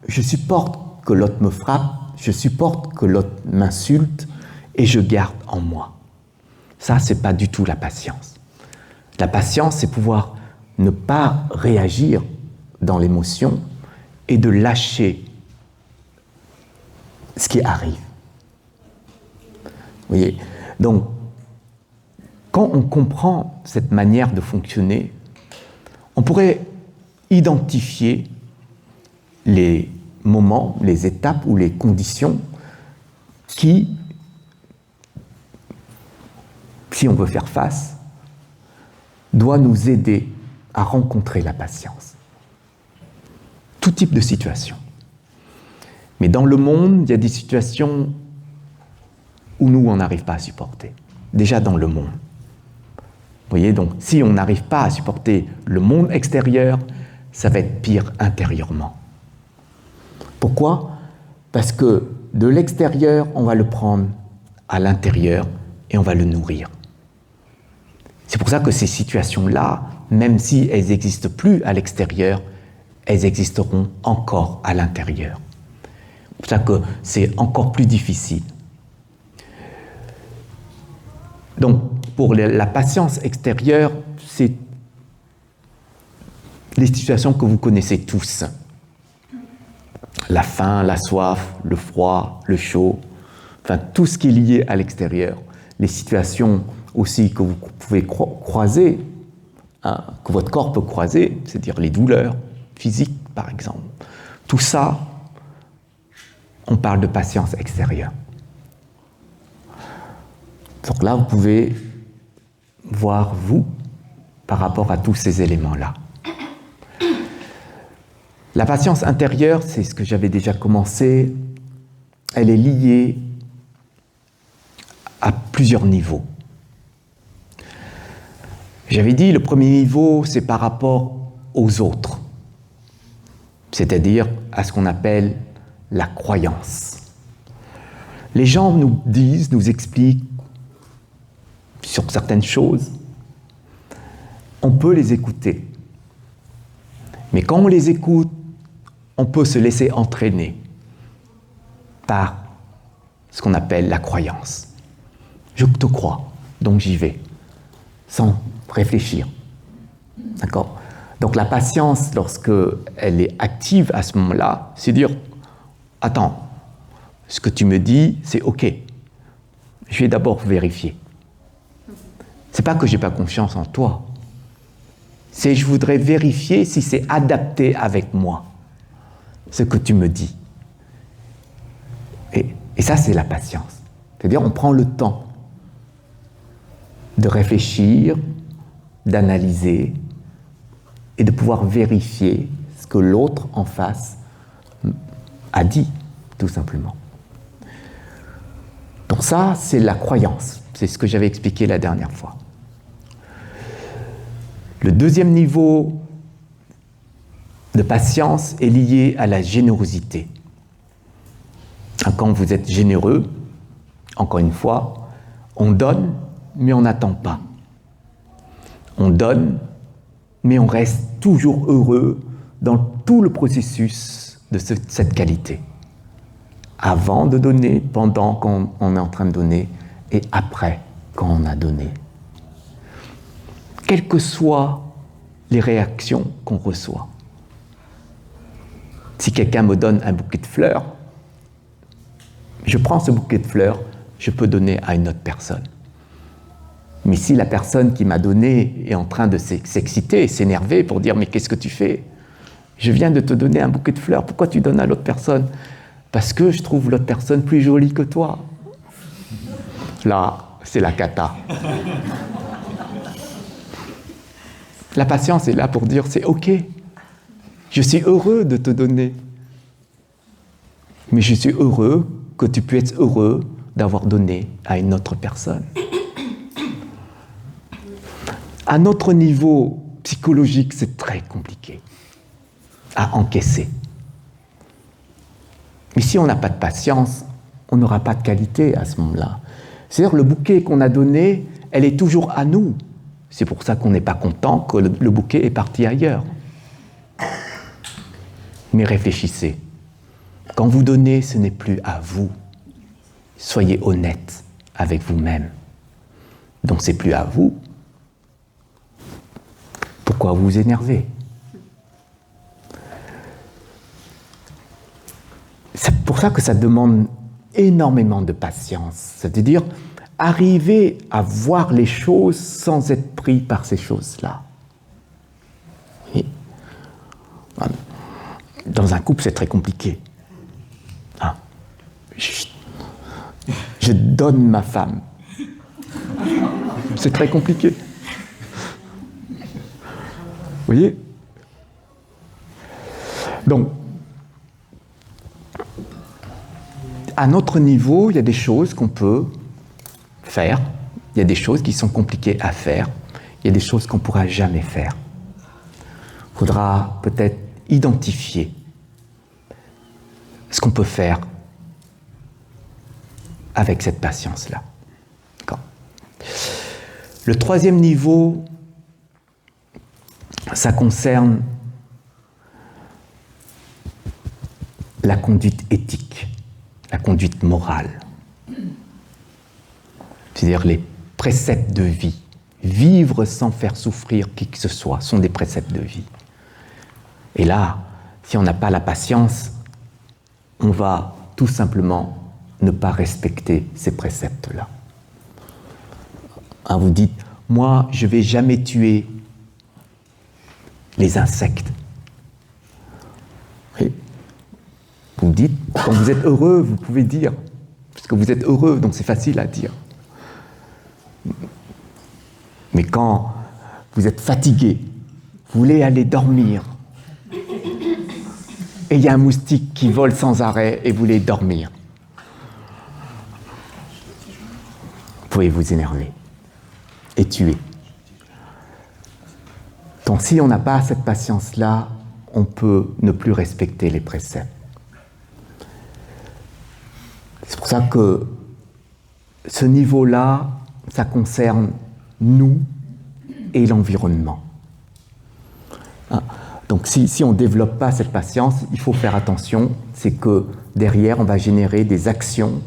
je supporte que l'autre me frappe, je supporte que l'autre m'insulte et je garde en moi. Ça, c'est pas du tout la patience. La patience, c'est pouvoir ne pas réagir dans l'émotion et de lâcher ce qui arrive. Vous voyez ? Donc, quand on comprend cette manière de fonctionner, on pourrait identifier les moments, les étapes ou les conditions qui, si on veut faire face, doit nous aider à rencontrer la patience. Tout type de situation. Mais dans le monde, il y a des situations où nous, on n'arrive pas à supporter. Déjà dans le monde. Vous voyez, donc, si on n'arrive pas à supporter le monde extérieur, ça va être pire intérieurement. Pourquoi ? Parce que de l'extérieur, on va le prendre à l'intérieur et on va le nourrir. C'est pour ça que ces situations-là, même si elles n'existent plus à l'extérieur, elles existeront encore à l'intérieur. C'est pour ça que c'est encore plus difficile. Donc, pour la patience extérieure, c'est les situations que vous connaissez tous. La faim, la soif, le froid, le chaud, enfin tout ce qui est lié à l'extérieur. Les situations aussi que vous pouvez croiser, hein, que votre corps peut croiser, c'est-à-dire les douleurs physiques par exemple. Tout ça, on parle de patience extérieure. Donc là, vous pouvez voir vous par rapport à tous ces éléments-là. La patience intérieure, c'est ce que j'avais déjà commencé, elle est liée à plusieurs niveaux. J'avais dit, le premier niveau, c'est par rapport aux autres, c'est-à-dire à ce qu'on appelle la croyance. Les gens nous disent, nous expliquent sur certaines choses, on peut les écouter. Mais quand on les écoute, on peut se laisser entraîner par ce qu'on appelle la croyance. Je te crois, donc j'y vais, sans réfléchir. D'accord ? Donc la patience, lorsqu'elle est active à ce moment-là, c'est dire, attends, ce que tu me dis, c'est OK. Je vais d'abord vérifier. C'est pas que j'ai pas confiance en toi. C'est je voudrais vérifier si c'est adapté avec moi, ce que tu me dis. Et ça, c'est la patience. C'est-à-dire, on prend le temps de réfléchir, d'analyser et de pouvoir vérifier ce que l'autre en face a dit, tout simplement. Donc ça, c'est la croyance. C'est ce que j'avais expliqué la dernière fois. Le deuxième niveau de patience est lié à la générosité. Quand vous êtes généreux, encore une fois, on donne, mais on n'attend pas. On donne, mais on reste toujours heureux dans tout le processus de cette qualité. Avant de donner, pendant qu'on est en train de donner, et après quand on a donné. Quelles que soient les réactions qu'on reçoit. Si quelqu'un me donne un bouquet de fleurs, je prends ce bouquet de fleurs, je peux donner à une autre personne. Mais si la personne qui m'a donné est en train de s'exciter, s'énerver pour dire « mais qu'est-ce que tu fais ? Je viens de te donner un bouquet de fleurs, pourquoi tu donnes à l'autre personne ? Parce que je trouve l'autre personne plus jolie que toi. » Là, c'est la cata. La patience est là pour dire « c'est ok, je suis heureux de te donner. Mais je suis heureux que tu puisses être heureux d'avoir donné à une autre personne. » À notre niveau psychologique, c'est très compliqué à encaisser. Mais si on n'a pas de patience, on n'aura pas de qualité à ce moment-là. C'est-à-dire le bouquet qu'on a donné, elle est toujours à nous. C'est pour ça qu'on n'est pas content que le bouquet est parti ailleurs. Mais réfléchissez. Quand vous donnez, ce n'est plus à vous. Soyez honnête avec vous-même. Donc c'est plus à vous. Pourquoi vous vous énervez ? C'est pour ça que ça demande énormément de patience. C'est-à-dire arriver à voir les choses sans être pris par ces choses-là. Et dans un couple, c'est très compliqué. Je donne ma femme. C'est très compliqué. Vous voyez ? Donc, à notre niveau, il y a des choses qu'on peut faire, il y a des choses qui sont compliquées à faire, il y a des choses qu'on ne pourra jamais faire. Il faudra peut-être identifier ce qu'on peut faire avec cette patience-là. D'accord. Le troisième niveau, ça concerne la conduite éthique, la conduite morale. C'est-à-dire les préceptes de vie. Vivre sans faire souffrir qui que ce soit sont des préceptes de vie. Et là, si on n'a pas la patience, on va tout simplement ne pas respecter ces préceptes-là. Vous dites, moi, je ne vais jamais tuer les insectes. Et vous me dites, quand vous êtes heureux, vous pouvez dire, parce que vous êtes heureux, donc c'est facile à dire. Mais quand vous êtes fatigué, vous voulez aller dormir, et il y a un moustique qui vole sans arrêt et vous voulez dormir, vous pouvez vous énerver et tuer. Donc si on n'a pas cette patience-là, on peut ne plus respecter les préceptes. C'est pour ça que ce niveau-là, ça concerne nous et l'environnement. Donc si on ne développe pas cette patience, il faut faire attention, c'est que derrière, on va générer des actions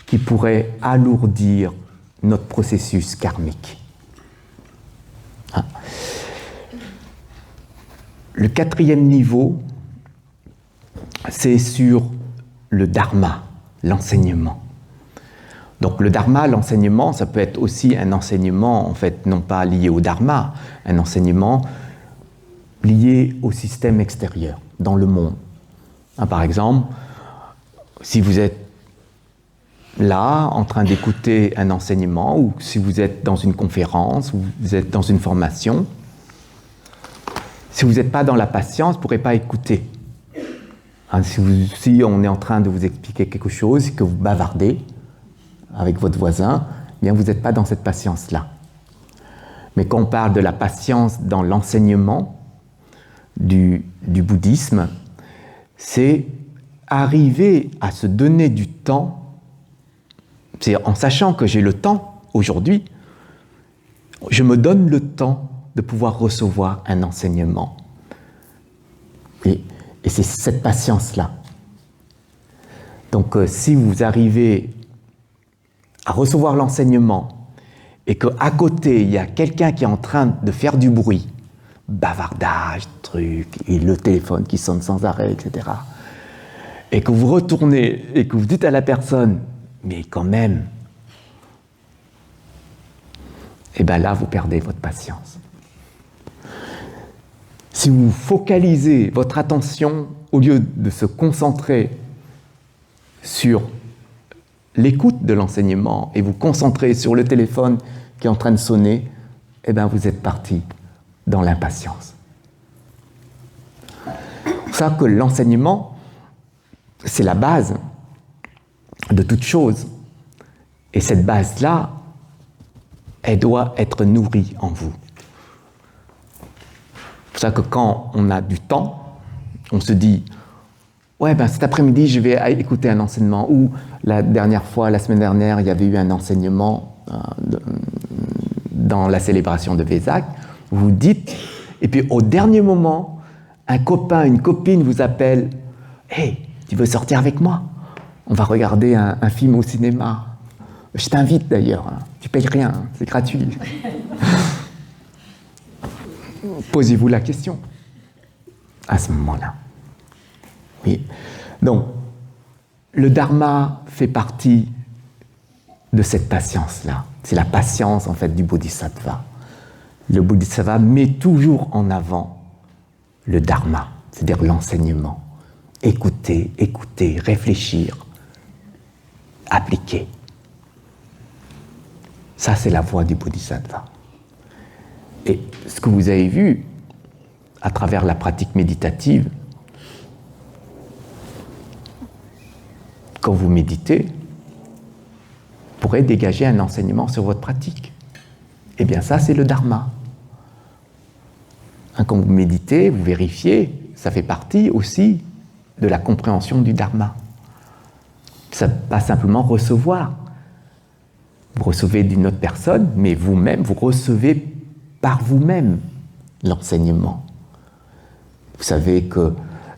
qui pourraient alourdir notre processus karmique. Le quatrième niveau, c'est sur le dharma, l'enseignement. Donc le dharma, l'enseignement, ça peut être aussi un enseignement, en fait, non pas lié au dharma, un enseignement lié au système extérieur, dans le monde. Par exemple, si vous êtes là, en train d'écouter un enseignement, ou si vous êtes dans une conférence, ou vous êtes dans une formation, si vous n'êtes pas dans la patience, vous ne pourrez pas écouter. Si on est en train de vous expliquer quelque chose, que vous bavardez avec votre voisin, eh bien vous n'êtes pas dans cette patience-là. Mais quand on parle de la patience dans l'enseignement du bouddhisme, c'est arriver à se donner du temps, c'est en sachant que j'ai le temps aujourd'hui, je me donne le temps de pouvoir recevoir un enseignement. Et c'est cette patience-là. Donc si vous arrivez à recevoir l'enseignement et qu'à côté, il y a quelqu'un qui est en train de faire du bruit, bavardage, truc, et le téléphone qui sonne sans arrêt, etc. Et que vous retournez et que vous dites à la personne, mais quand même, et bien là, vous perdez votre patience. Si vous focalisez votre attention, au lieu de se concentrer sur l'écoute de l'enseignement et vous concentrez sur le téléphone qui est en train de sonner, eh bien vous êtes parti dans l'impatience. C'est pour ça que l'enseignement, c'est la base de toute chose. Et cette base-là, elle doit être nourrie en vous. C'est pour ça que quand on a du temps, on se dit « Ouais, ben cet après-midi, je vais écouter un enseignement. » Ou la semaine dernière, il y avait eu un enseignement dans la célébration de Vésac. Vous dites, et puis au dernier moment, un copain, une copine vous appelle « Hey, tu veux sortir avec moi? On va regarder un film au cinéma. Je t'invite d'ailleurs, hein. Tu payes rien, hein. C'est gratuit. » Posez-vous la question à ce moment-là. Oui. Donc, le dharma fait partie de cette patience-là. C'est la patience, en fait, du bodhisattva. Le bodhisattva met toujours en avant le dharma, c'est-à-dire l'enseignement. Écouter, écouter, réfléchir, appliquer. Ça, c'est la voie du bodhisattva. Et ce que vous avez vu à travers la pratique méditative, quand vous méditez, pourrait dégager un enseignement sur votre pratique. Eh bien, ça, c'est le dharma. Quand vous méditez, vous vérifiez, ça fait partie aussi de la compréhension du dharma. Ça pas simplement recevoir. Vous recevez d'une autre personne, mais vous-même, vous recevez par vous-même l'enseignement. Vous savez que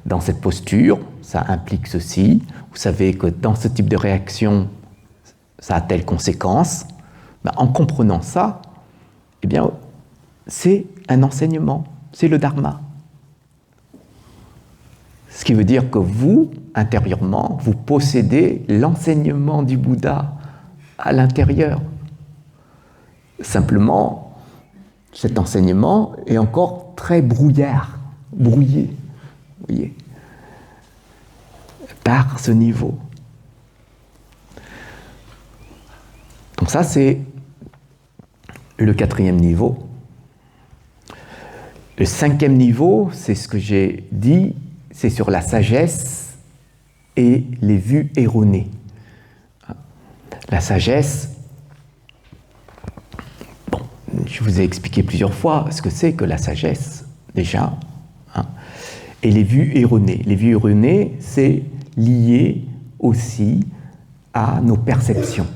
dans cette posture, ça implique ceci. Vous savez que dans ce type de réaction, ça a telle conséquence. Ben, en comprenant ça, eh bien, c'est un enseignement, c'est le dharma. Ce qui veut dire que vous, intérieurement, vous possédez l'enseignement du Bouddha à l'intérieur. Simplement, cet enseignement est encore très brouillé, vous voyez, par ce niveau. Donc ça, c'est le 4e niveau. Le 5e niveau, c'est ce que j'ai dit, c'est sur la sagesse et les vues erronées. La sagesse, bon, je vous ai expliqué plusieurs fois ce que c'est que la sagesse, déjà. Et les vues erronées. Les vues erronées, c'est lié aussi à nos perceptions.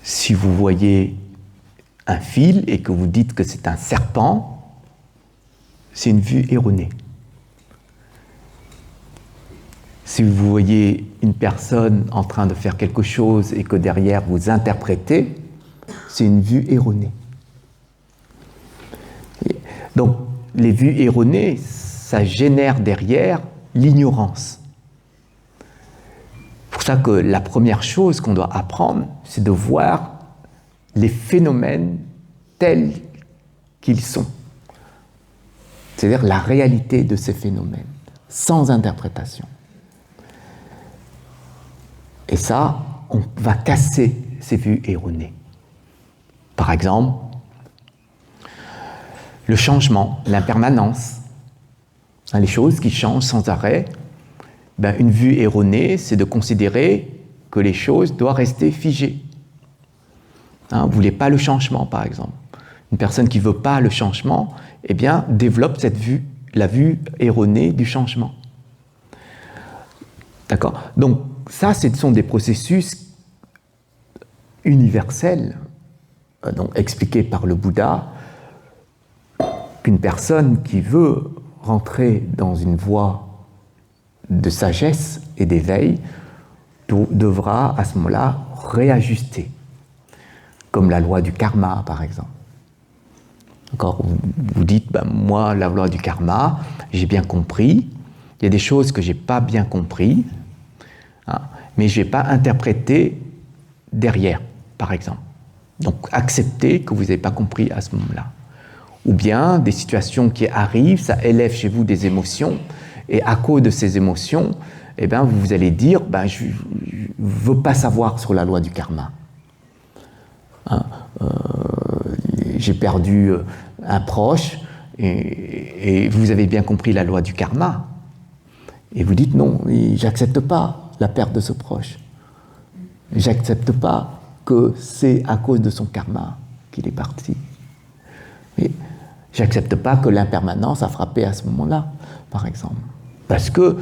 Si vous voyez un fil et que vous dites que c'est un serpent, c'est une vue erronée. Si vous voyez une personne en train de faire quelque chose et que derrière vous interprétez, c'est une vue erronée. Donc, les vues erronées, ça génère derrière l'ignorance. C'est pour ça que la première chose qu'on doit apprendre, c'est de voir les phénomènes tels qu'ils sont. C'est-à-dire la réalité de ces phénomènes, sans interprétation. Et ça, on va casser ces vues erronées. Par exemple, le changement, l'impermanence, les choses qui changent sans arrêt. Ben, une vue erronée, c'est de considérer que les choses doivent rester figées. Vous ne voulez pas le changement, par exemple. Une personne qui ne veut pas le changement, eh bien, développe cette vue, la vue erronée du changement. D'accord ? Donc, ça, ce sont des processus universels, donc expliqués par le Bouddha, qu'une personne qui veut rentrer dans une voie de sagesse et d'éveil devra à ce moment-là réajuster, comme la loi du karma par exemple. D'accord, vous dites, ben, moi, la loi du karma, j'ai bien compris. Il y a des choses que je n'ai pas bien compris, hein, mais je ne vais pas interpréter derrière, par exemple. Donc, acceptez que vous n'avez pas compris à ce moment-là. Ou bien, des situations qui arrivent, ça élève chez vous des émotions, et à cause de ces émotions, eh ben, vous allez dire, ben, je ne veux pas savoir sur la loi du karma. Hein, j'ai perdu un proche, et vous avez bien compris la loi du karma. Et vous dites, non, j'accepte pas la perte de ce proche. J'accepte pas que c'est à cause de son karma qu'il est parti. Et j'accepte pas que l'impermanence a frappé à ce moment-là, par exemple. Parce que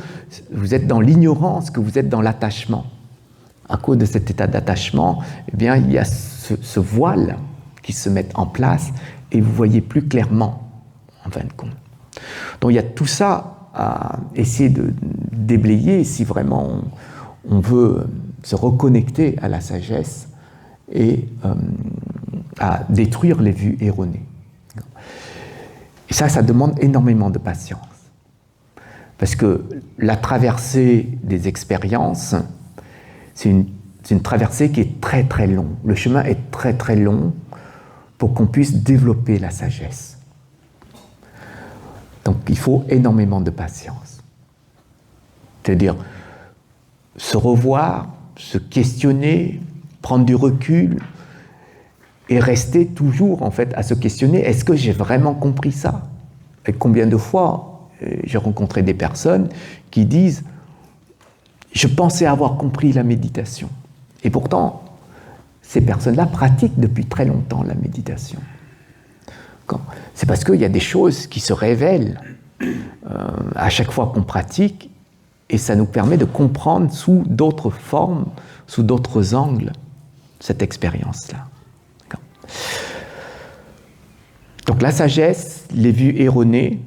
vous êtes dans l'ignorance, que vous êtes dans l'attachement. À cause de cet état d'attachement, eh bien, il y a ce voile qui se met en place et vous voyez plus clairement, en fin de compte. Donc il y a tout ça à essayer de déblayer si vraiment on veut se reconnecter à la sagesse et à détruire les vues erronées. Et ça demande énormément de patience. Parce que la traversée des expériences, c'est une traversée qui est très très longue. Le chemin est très très long pour qu'on puisse développer la sagesse. Donc il faut énormément de patience. C'est-à-dire se revoir, se questionner, prendre du recul et rester toujours en fait à se questionner, est-ce que j'ai vraiment compris ça? Et combien de fois j'ai rencontré des personnes qui disent je pensais avoir compris la méditation. Et pourtant, ces personnes-là pratiquent depuis très longtemps la méditation. C'est parce qu'il y a des choses qui se révèlent à chaque fois qu'on pratique et ça nous permet de comprendre sous d'autres formes, sous d'autres angles, cette expérience-là. Donc la sagesse, les vues erronées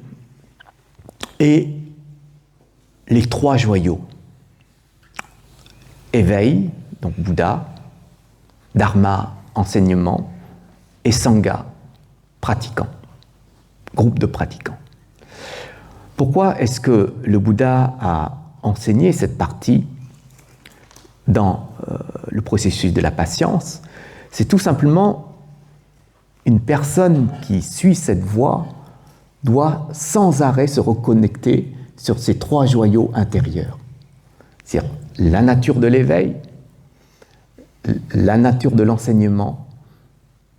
et les trois joyaux. Éveil, donc Bouddha, Dharma, enseignement, et Sangha, pratiquant, groupe de pratiquants. Pourquoi est-ce que le Bouddha a enseigné cette partie dans le processus de la patience? C'est tout simplement une personne qui suit cette voie doit sans arrêt se reconnecter sur ces trois joyaux intérieurs. C'est-à-dire la nature de l'éveil, la nature de l'enseignement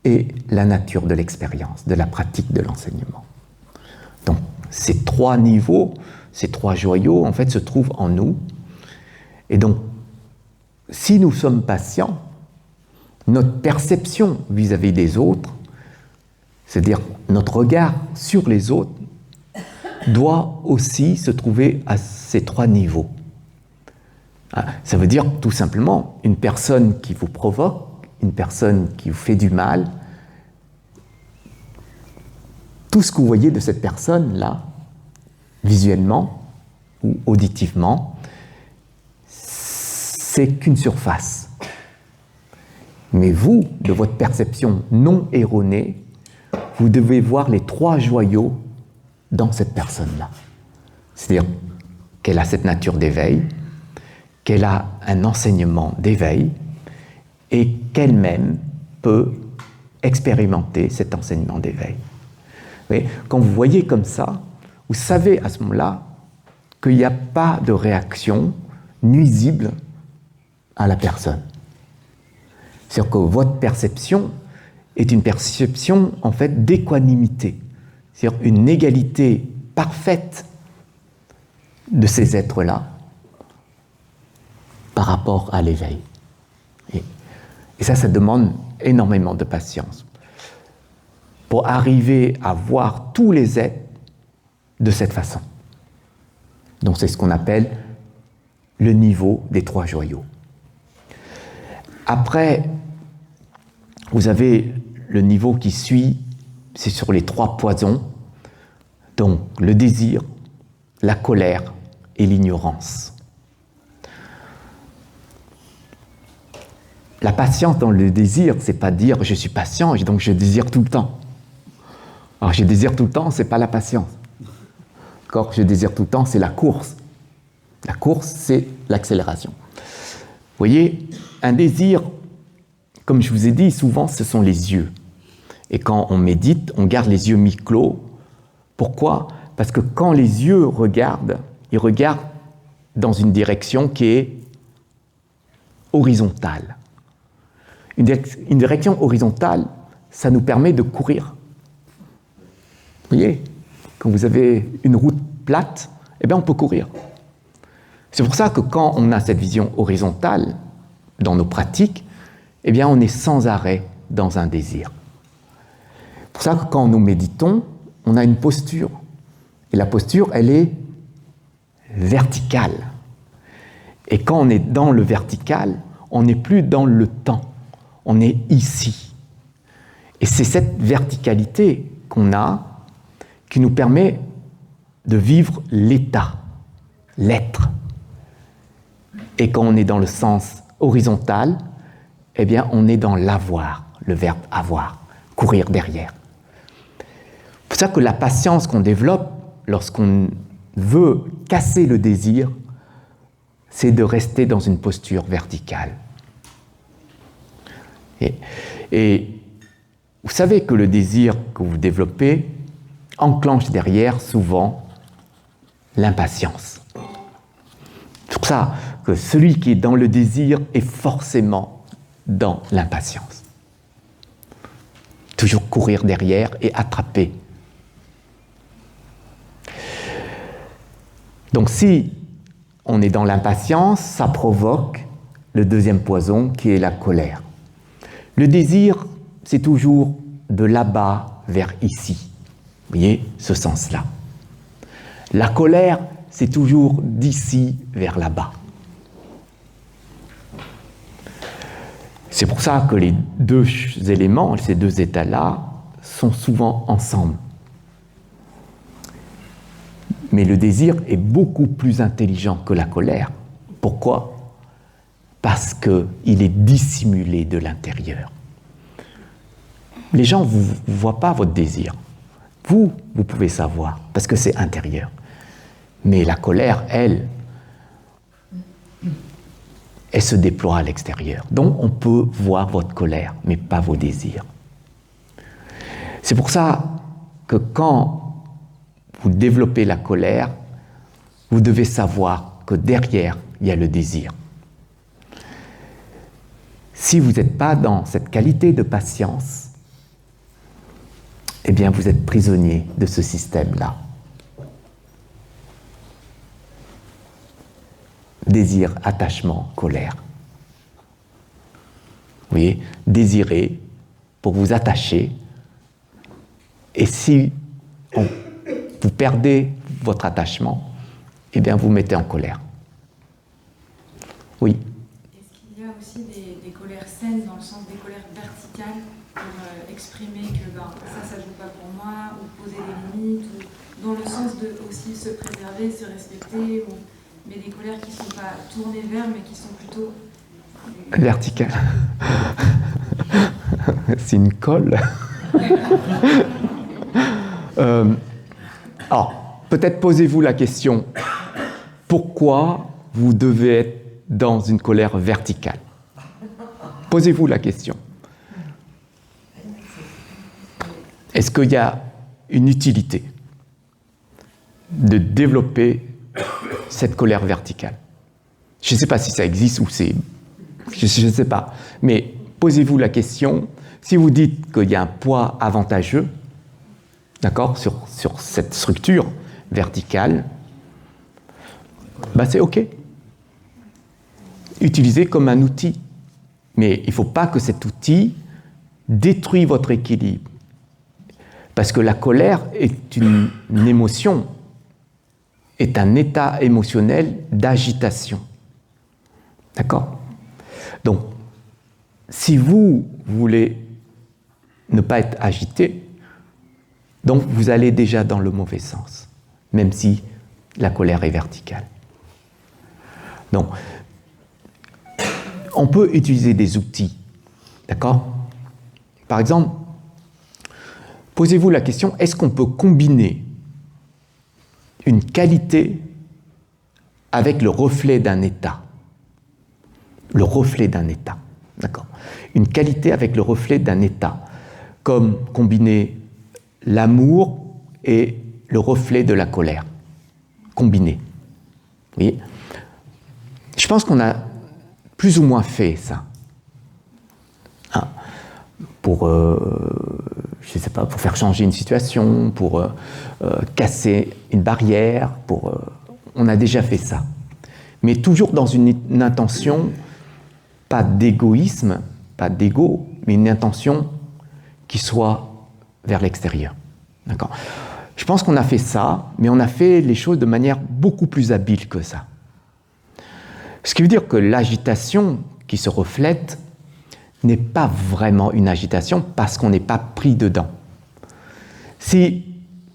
et la nature de l'expérience, de la pratique de l'enseignement. Donc, ces trois niveaux, ces trois joyaux, en fait, se trouvent en nous. Et donc, si nous sommes patients, notre perception vis-à-vis des autres, c'est-à-dire notre regard sur les autres, doit aussi se trouver à ces trois niveaux. Ça veut dire tout simplement une personne qui vous provoque, une personne qui vous fait du mal, tout ce que vous voyez de cette personne-là, visuellement ou auditivement, c'est qu'une surface. Mais vous, de votre perception non erronée, vous devez voir les trois joyaux dans cette personne-là. C'est-à-dire qu'elle a cette nature d'éveil, qu'elle a un enseignement d'éveil et qu'elle-même peut expérimenter cet enseignement d'éveil. Mais quand vous voyez comme ça, vous savez à ce moment-là qu'il n'y a pas de réaction nuisible à la personne. C'est-à-dire que votre perception est une perception en fait d'équanimité, c'est-à-dire une égalité parfaite de ces êtres-là par rapport à l'éveil. Et ça demande énormément de patience pour arriver à voir tous les êtres de cette façon. Donc c'est ce qu'on appelle le niveau des trois joyaux. Après, vous avez le niveau qui suit, c'est sur les trois poisons, donc le désir, la colère et l'ignorance. La patience dans le désir, c'est pas dire je suis patient et donc je désire tout le temps. Alors, je désire tout le temps, c'est pas la patience. D'accord ? Je désire tout le temps, c'est la course. La course, c'est l'accélération. Vous voyez, un désir, comme je vous ai dit, souvent, ce sont les yeux. Et quand on médite, on garde les yeux mi-clos. Pourquoi ? Parce que quand les yeux regardent, ils regardent dans une direction qui est horizontale. Une direction horizontale, ça nous permet de courir. Vous voyez, quand vous avez une route plate, eh bien on peut courir. C'est pour ça que quand on a cette vision horizontale dans nos pratiques, eh bien on est sans arrêt dans un désir. C'est pour ça que quand nous méditons, on a une posture. Et la posture, elle est verticale. Et quand on est dans le vertical, on n'est plus dans le temps. On est ici. Et c'est cette verticalité qu'on a qui nous permet de vivre l'état, l'être. Et quand on est dans le sens horizontal, eh bien, on est dans l'avoir, le verbe avoir, courir derrière. C'est pour ça que la patience qu'on développe lorsqu'on veut casser le désir, c'est de rester dans une posture verticale. Et vous savez que le désir que vous développez enclenche derrière souvent l'impatience. C'est pour ça que celui qui est dans le désir est forcément dans l'impatience. Toujours courir derrière et attraper. Donc si on est dans l'impatience, ça provoque le deuxième poison qui est la colère. Le désir, c'est toujours de là-bas vers ici. Vous voyez, ce sens-là. La colère, c'est toujours d'ici vers là-bas. C'est pour ça que les deux éléments, ces deux états-là, sont souvent ensemble. Mais le désir est beaucoup plus intelligent que la colère. Pourquoi ? Parce qu'il est dissimulé de l'intérieur. Les gens ne vous voient pas votre désir. Vous pouvez savoir, parce que c'est intérieur. Mais la colère, elle se déploie à l'extérieur. Donc, on peut voir votre colère, mais pas vos désirs. C'est pour ça que quand vous développez la colère, vous devez savoir que derrière, il y a le désir. Si vous n'êtes pas dans cette qualité de patience, eh bien, vous êtes prisonnier de ce système-là. Désir, attachement, colère. Vous voyez, désirer pour vous attacher. Et si vous perdez votre attachement, eh bien, vous mettez en colère. Oui. Est-ce qu'il y a aussi des colères saines, dans le sens des colères verticales, pour exprimer que ça joue pas pour moi, ou poser des limites, ou dans le sens de aussi se préserver, se respecter, mais des colères qui ne sont pas tournées vers, mais qui sont plutôt... Verticales. C'est une colle. Alors, peut-être posez-vous la question, pourquoi vous devez être dans une colère verticale ? Posez-vous la question. Est-ce qu'il y a une utilité de développer cette colère verticale ? Je ne sais pas si ça existe ou c'est... Je ne sais pas. Mais posez-vous la question, si vous dites qu'il y a un poids avantageux, d'accord, sur cette structure verticale, c'est OK. Utilisez comme un outil. Mais il ne faut pas que cet outil détruise votre équilibre. Parce que la colère est une émotion, est un état émotionnel d'agitation. D'accord ? Donc, si vous voulez ne pas être agité, donc vous allez déjà dans le mauvais sens, même si la colère est verticale. Donc, on peut utiliser des outils, d'accord ? Par exemple, posez-vous la question, est-ce qu'on peut combiner une qualité avec le reflet d'un état? Le reflet d'un état, d'accord? Une qualité avec le reflet d'un état, comme combiner l'amour et le reflet de la colère. Combiner. Vous voyez? Je pense qu'on a plus ou moins fait ça. Hein? Pour, je sais pas, pour faire changer une situation, pour casser une barrière, on a déjà fait ça. Mais toujours dans une intention, pas d'égoïsme, pas d'ego, mais une intention qui soit vers l'extérieur. D'accord ? Je pense qu'on a fait ça, mais on a fait les choses de manière beaucoup plus habile que ça. Ce qui veut dire que l'agitation qui se reflète n'est pas vraiment une agitation parce qu'on n'est pas pris dedans. Si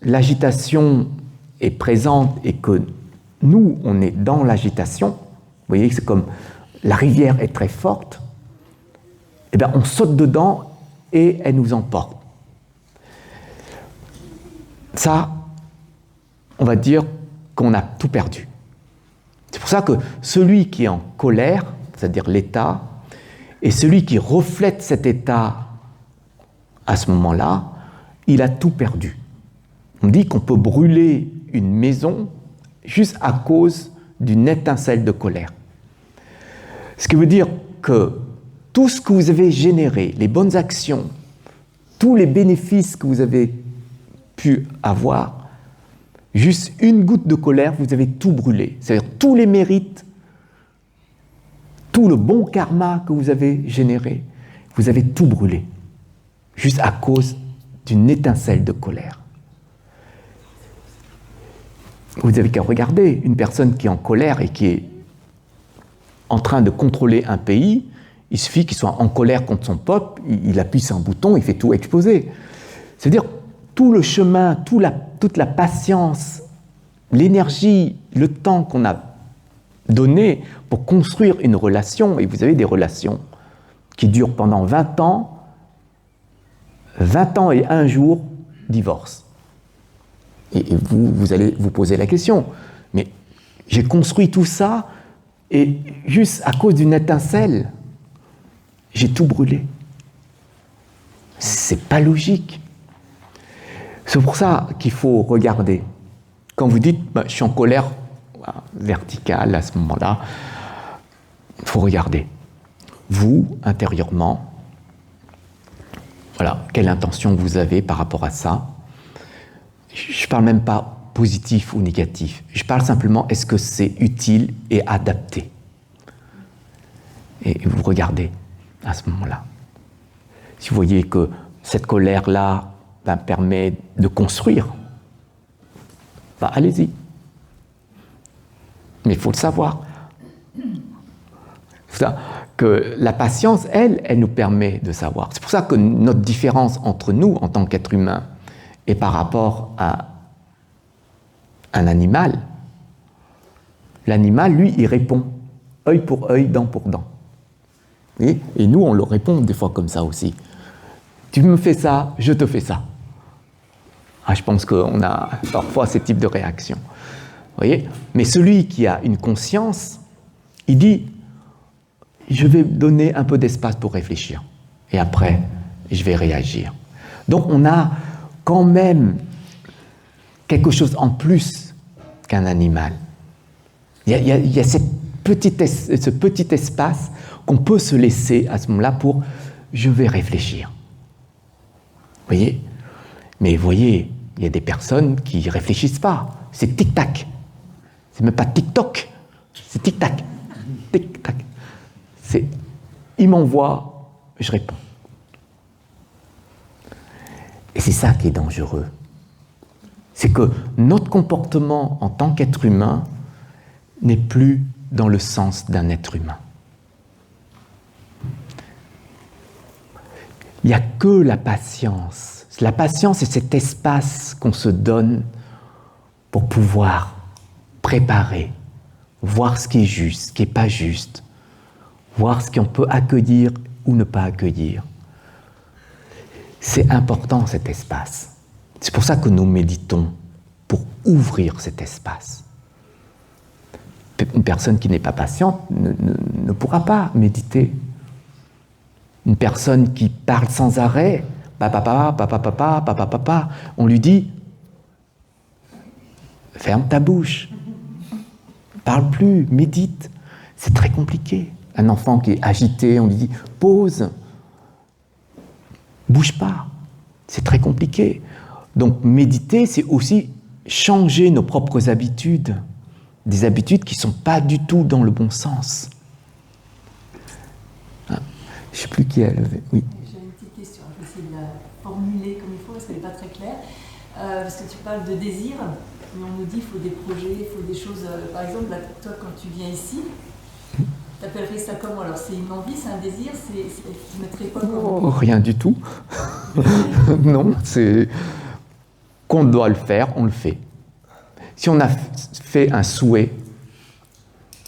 l'agitation est présente et que nous, on est dans l'agitation, vous voyez, c'est comme la rivière est très forte, eh bien, on saute dedans et elle nous emporte. Ça, on va dire qu'on a tout perdu. C'est pour ça que celui qui est en colère, c'est-à-dire l'état, et celui qui reflète cet état à ce moment-là, il a tout perdu. On dit qu'on peut brûler une maison juste à cause d'une étincelle de colère. Ce qui veut dire que tout ce que vous avez généré, les bonnes actions, tous les bénéfices que vous avez pu avoir, juste une goutte de colère, vous avez tout brûlé. C'est-à-dire tous les mérites, tout le bon karma que vous avez généré, vous avez tout brûlé, juste à cause d'une étincelle de colère. Vous n'avez qu'à regarder une personne qui est en colère et qui est en train de contrôler un pays, il suffit qu'il soit en colère contre son peuple, il appuie sur un bouton, il fait tout exploser. C'est-à-dire tout le chemin, toute la patience, l'énergie, le temps qu'on a donné pour construire une relation, et vous avez des relations qui durent pendant 20 ans et un jour, divorce. Et vous allez vous poser la question, mais j'ai construit tout ça et juste à cause d'une étincelle, j'ai tout brûlé. C'est pas logique. C'est pour ça qu'il faut regarder. Quand vous dites, je suis en colère verticale à ce moment-là, il faut regarder. Vous, intérieurement, voilà, quelle intention vous avez par rapport à ça. Je ne parle même pas positif ou négatif. Je parle simplement, est-ce que c'est utile et adapté? Et vous regardez à ce moment-là. Si vous voyez que cette colère-là permet de construire, allez-y. Mais il faut le savoir. C'est ça, que la patience, elle nous permet de savoir. C'est pour ça que notre différence entre nous, en tant qu'être humain, et par rapport à un animal, l'animal, lui, il répond œil pour œil, dent pour dent. Et nous, on le répond des fois comme ça aussi. Tu me fais ça, je te fais ça. Je pense qu'on a parfois ce type de réaction. Vous voyez ? Mais celui qui a une conscience, il dit, je vais donner un peu d'espace pour réfléchir. Et après, je vais réagir. Donc, on a quand même quelque chose en plus qu'un animal. Il y a ce petit espace qu'on peut se laisser à ce moment-là pour « je vais réfléchir ». Vous voyez ? Mais vous voyez, il y a des personnes qui ne réfléchissent pas. C'est tic-tac. C'est même pas tic-toc. C'est tic-tac. Tic-tac. Il m'envoie, je réponds. Et c'est ça qui est dangereux. C'est que notre comportement en tant qu'être humain n'est plus dans le sens d'un être humain. Il n'y a que la patience. La patience, c'est cet espace qu'on se donne pour pouvoir préparer, voir ce qui est juste, ce qui n'est pas juste, voir ce qu'on peut accueillir ou ne pas accueillir. C'est important cet espace. C'est pour ça que nous méditons, pour ouvrir cet espace. Une personne qui n'est pas patiente ne pourra pas méditer. Une personne qui parle sans arrêt, papa, on lui dit ferme ta bouche, parle plus, médite. C'est très compliqué. Un enfant qui est agité, on lui dit pause, bouge pas. C'est très compliqué. Donc méditer, c'est aussi changer nos propres habitudes, des habitudes qui ne sont pas du tout dans le bon sens. Ah, je ne sais plus qui a levé. Oui. J'ai une petite question, je vais essayer de la formuler comme il faut parce qu'elle n'est pas très claire. Parce que tu parles de désir, mais on nous dit qu'il faut des projets, il faut des choses. Par exemple, là, toi, quand tu viens ici, tu appellerais ça comment? Alors, c'est une envie, c'est un désir, tu mettrais quoi comme... Rien du tout. Non, c'est qu'on doit le faire, on le fait. Si on a fait un souhait,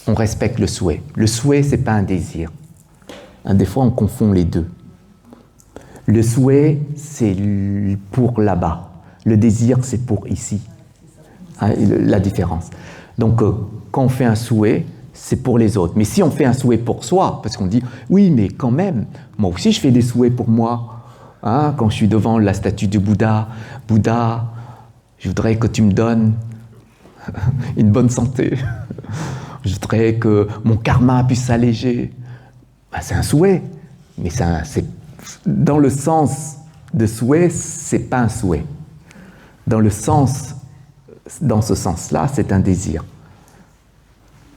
on respecte le souhait. Le souhait, ce n'est pas un désir. Des fois, on confond les deux. Le souhait, c'est pour là-bas. Le désir, c'est pour ici. La différence. Donc, quand on fait un souhait, c'est pour les autres. Mais si on fait un souhait pour soi, parce qu'on dit, oui, mais quand même, moi aussi, je fais des souhaits pour moi. Quand je suis devant la statue du Bouddha, Bouddha, je voudrais que tu me donnes une bonne santé. Je voudrais que mon karma puisse s'alléger. C'est un souhait, mais c'est dans le sens de souhait, c'est pas un souhait. Dans ce sens-là, c'est un désir.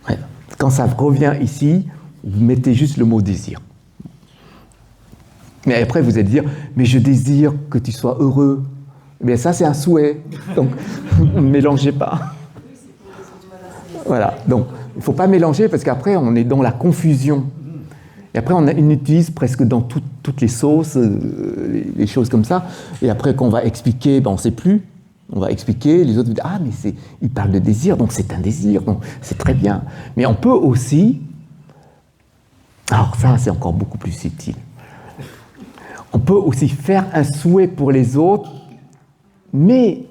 Ouais. Quand ça revient ici, vous mettez juste le mot désir. Mais après, vous allez dire, mais je désire que tu sois heureux. Mais ça, c'est un souhait. Donc, ne mélangez pas. Voilà. Donc, il ne faut pas mélanger parce qu'après, on est dans la confusion. Et après, on utilise presque dans toutes les sauces, les choses comme ça. Et après, quand on va expliquer, on ne sait plus. On va expliquer, les autres vont dire, ah, mais il parle de désir, donc c'est un désir, donc c'est très bien. Mais on peut aussi, alors ça, c'est encore beaucoup plus subtil. On peut aussi faire un souhait pour les autres, mais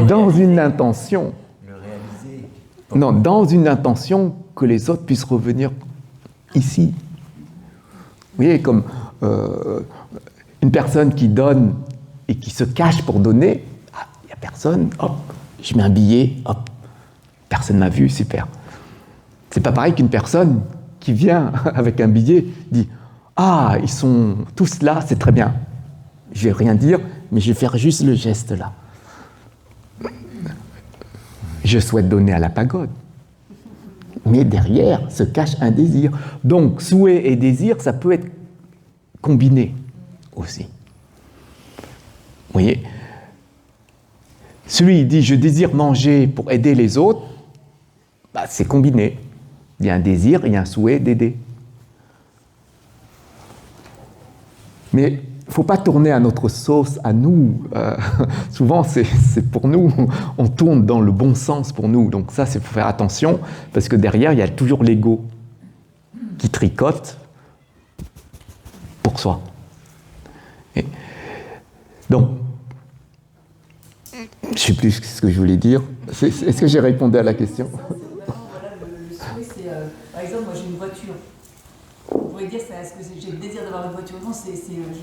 dans une intention. Le réaliser. Non, dans une intention que les autres puissent revenir ici. Vous voyez, comme une personne qui donne et qui se cache pour donner, il n'y a personne, hop, je mets un billet, hop, personne m'a vu, super. C'est pas pareil qu'une personne qui vient avec un billet, dit « Ah, ils sont tous là, c'est très bien. Je vais rien dire, mais je vais faire juste le geste là. Je souhaite donner à la pagode. » Mais derrière se cache un désir. Donc, souhait et désir, ça peut être combiné aussi. Vous voyez? Celui qui dit « Je désire manger pour aider les autres », c'est combiné. Il y a un désir, il y a un souhait d'aider. Mais il ne faut pas tourner à notre sauce, à nous. Souvent, c'est pour nous. On tourne dans le bon sens pour nous. Donc ça, il faut faire attention, parce que derrière, il y a toujours l'ego qui tricote pour soi. Et donc, je ne sais plus ce que je voulais dire. Est-ce que j'ai répondu à la question? Voilà, le souhait, c'est... par exemple, moi, j'ai une voiture. On pourrait dire, est-ce que j'ai le désir d'avoir une voiture? Non,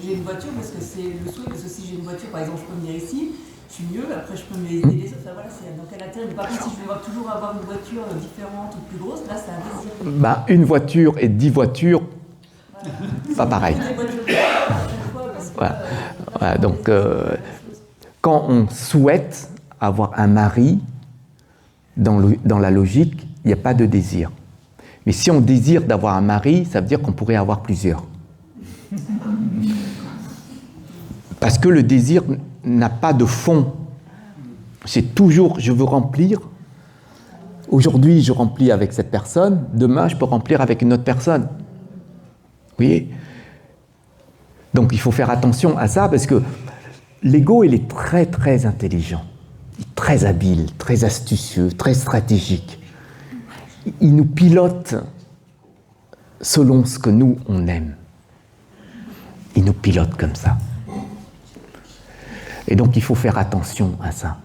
j'ai une voiture parce que c'est le souhait, parce que si j'ai une voiture, par exemple, je peux venir ici, je suis mieux, après je peux aider les autres. Enfin, voilà, donc elle atterrit. Mais par contre, si je veux toujours avoir une voiture différente ou plus grosse, là, c'est un désir. Une voiture et 10 voitures, pas pareil. Voilà, donc, quand on souhaite avoir un mari, dans la logique, il n'y a pas de désir. Mais si on désire d'avoir un mari, ça veut dire qu'on pourrait avoir plusieurs. Parce que le désir n'a pas de fond. C'est toujours, je veux remplir. Aujourd'hui, je remplis avec cette personne. Demain, je peux remplir avec une autre personne. Vous voyez? Donc, il faut faire attention à ça parce que l'ego, il est très, très intelligent, très habile, très astucieux, très stratégique. Il nous pilote selon ce que nous, on aime. il nous pilote comme ça. Et donc il faut faire attention à ça.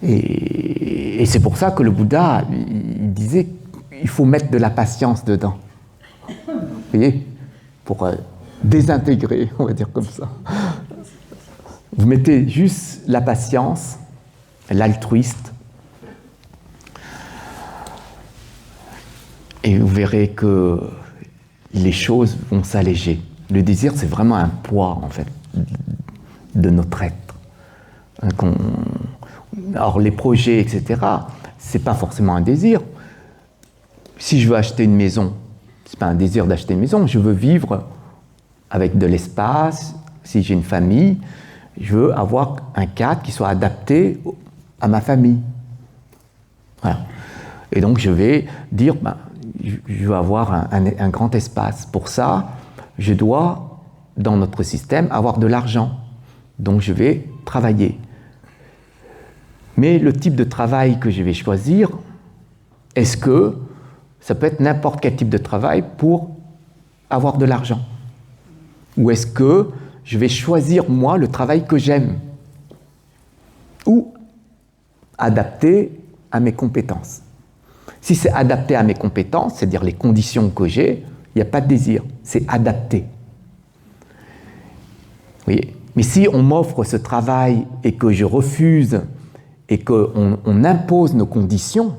Et c'est pour ça que le Bouddha, il disait qu'il faut mettre de la patience dedans. Vous voyez, pour désintégrer, on va dire comme ça. Vous mettez juste la patience, l'altruiste, et vous verrez que les choses vont s'alléger. Le désir, c'est vraiment un poids, en fait, de notre être. Alors, les projets, etc., c'est pas forcément un désir. Si je veux acheter une maison, c'est pas un désir d'acheter une maison, je veux vivre avec de l'espace, si j'ai une famille, je veux avoir un cadre qui soit adapté à ma famille. Voilà. Et donc, je vais dire, je veux avoir un grand espace. Pour ça, je dois, dans notre système, avoir de l'argent. Donc, je vais travailler. Mais le type de travail que je vais choisir, est-ce que ça peut être n'importe quel type de travail pour avoir de l'argent? Ou est-ce que je vais choisir, moi, le travail que j'aime? Ou adapté à mes compétences? Si c'est adapté à mes compétences, c'est-à-dire les conditions que j'ai, il n'y a pas de désir, c'est adapté. Vous voyez? Mais si on m'offre ce travail et que je refuse et qu'on impose nos conditions,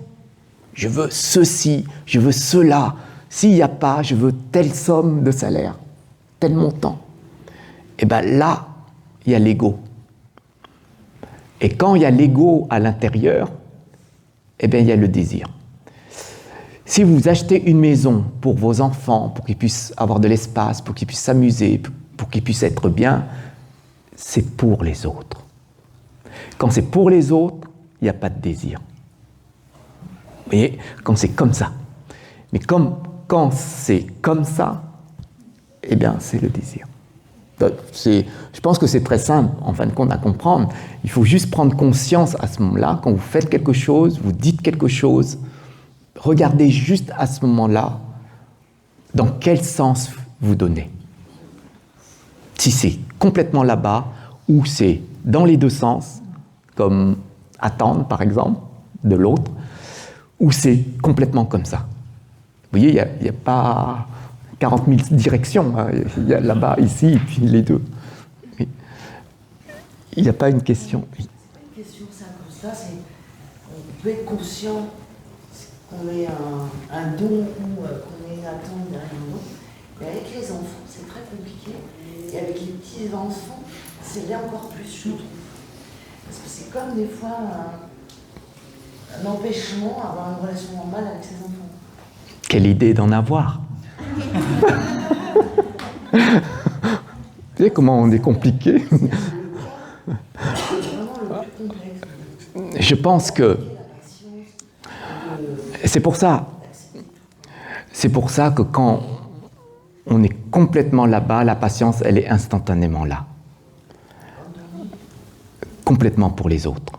je veux ceci, je veux cela, s'il n'y a pas, je veux telle somme de salaire, tel montant, et bien là, il y a l'ego. Et quand il y a l'ego à l'intérieur, eh bien il y a le désir. Si vous achetez une maison pour vos enfants, pour qu'ils puissent avoir de l'espace, pour qu'ils puissent s'amuser, pour qu'ils puissent être bien, c'est pour les autres. Quand c'est pour les autres, il n'y a pas de désir. Vous voyez, quand c'est comme ça. Mais quand c'est comme ça, eh bien, c'est le désir. Donc, je pense que c'est très simple, en fin de compte, à comprendre. Il faut juste prendre conscience à ce moment-là, quand vous faites quelque chose, vous dites quelque chose, regardez juste à ce moment-là dans quel sens vous donnez. Si c'est complètement là-bas, ou c'est dans les deux sens, comme attendre, par exemple, de l'autre, ou c'est complètement comme ça. Vous voyez, il n'y a pas 40 000 directions. Hein. Il y a là-bas, ici, et puis les deux. Oui. Il n'y a pas une question. Oui. Une question simple comme ça, c'est on peut être conscient qu'on ait un don ou qu'on ait une attente derrière nous, mais avec les enfants, c'est très compliqué. Et avec les petits-enfants, c'est là encore plus, je trouve. Parce que c'est comme des fois un empêchement à avoir une relation normale avec ses enfants. Quelle idée d'en avoir. Vous savez comment on est compliqué. Je pense que c'est pour ça que quand on est complètement là-bas, la patience, elle est instantanément là. Complètement pour les autres.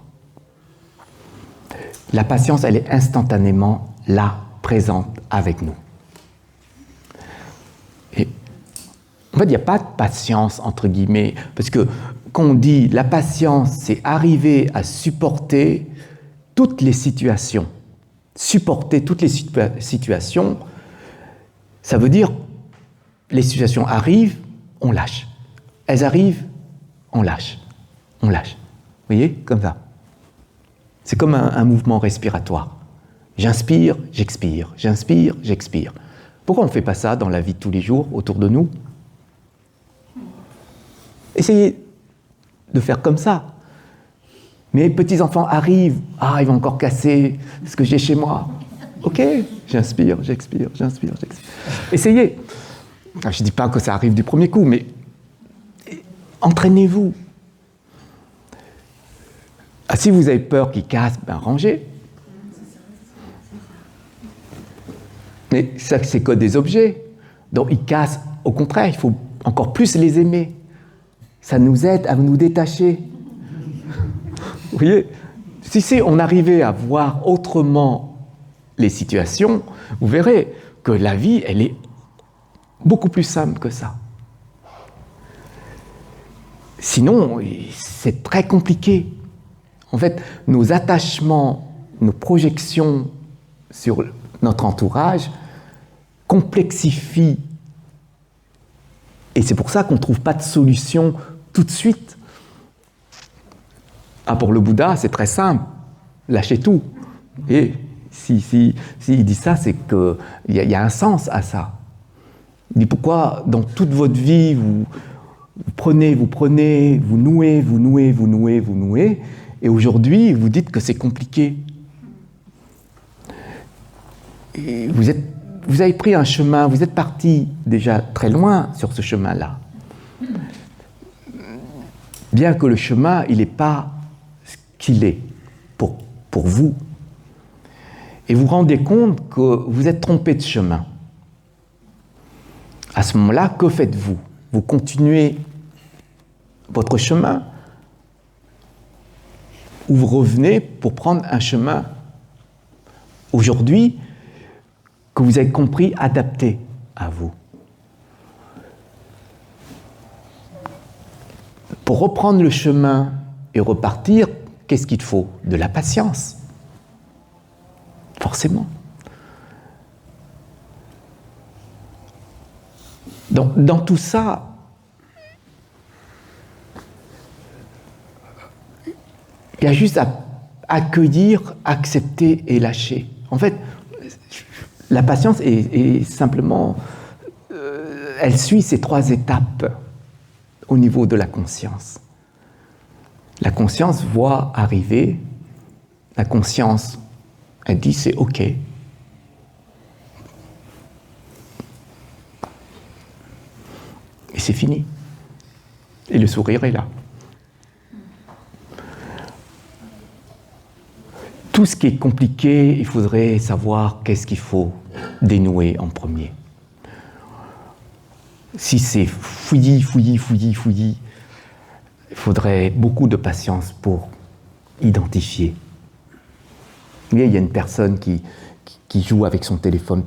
La patience, elle est instantanément là, présente avec nous. Et en fait, il n'y a pas de patience, entre guillemets, parce que quand on dit la patience, c'est arriver à supporter toutes les situations. Supporter toutes les situations, ça veut dire les situations arrivent, on lâche. Elles arrivent, on lâche. On lâche. Vous voyez, comme ça. C'est comme un mouvement respiratoire. J'inspire, j'expire. J'inspire, j'expire. Pourquoi on ne fait pas ça dans la vie de tous les jours, autour de nous? Essayez de faire comme ça. Mes petits-enfants arrivent. Ah, ils vont encore casser ce que j'ai chez moi. Ok, j'inspire, j'expire, j'inspire, j'expire. Essayez. Je ne dis pas que ça arrive du premier coup, mais entraînez-vous. Ah, si vous avez peur qu'ils cassent, ben rangez. Mais ça, c'est que des objets. Donc ils cassent. Au contraire, il faut encore plus les aimer. Ça nous aide à nous détacher. Vous voyez, si on arrivait à voir autrement les situations, vous verrez que la vie, elle est beaucoup plus simple que ça. Sinon, c'est très compliqué. En fait, nos attachements, nos projections sur notre entourage complexifient. Et c'est pour ça qu'on ne trouve pas de solution tout de suite. Ah, pour le Bouddha, c'est très simple. Lâchez tout. Et s'il dit ça, c'est qu'il y a un sens à ça. Il dit pourquoi dans toute votre vie, vous prenez, vous nouez, et aujourd'hui, vous dites que c'est compliqué. Et vous avez pris un chemin, vous êtes parti déjà très loin sur ce chemin-là. Bien que le chemin, il n'est pas ce qu'il est pour vous. Et vous vous rendez compte que vous êtes trompé de chemin. À ce moment-là, que faites-vous? Vous continuez votre chemin ou vous revenez pour prendre un chemin aujourd'hui que vous avez compris adapté à vous. Pour reprendre le chemin et repartir, qu'est-ce qu'il faut? De la patience. Forcément. Dans tout ça, il y a juste à accueillir, accepter et lâcher. En fait, la patience est simplement, elle suit ces 3 étapes au niveau de la conscience. La conscience voit arriver, la conscience, elle dit c'est OK. Et c'est fini. Et le sourire est là. Tout ce qui est compliqué, il faudrait savoir qu'est-ce qu'il faut dénouer en premier. Si c'est fouillis, il faudrait beaucoup de patience pour identifier. Il y a une personne qui joue avec son téléphone.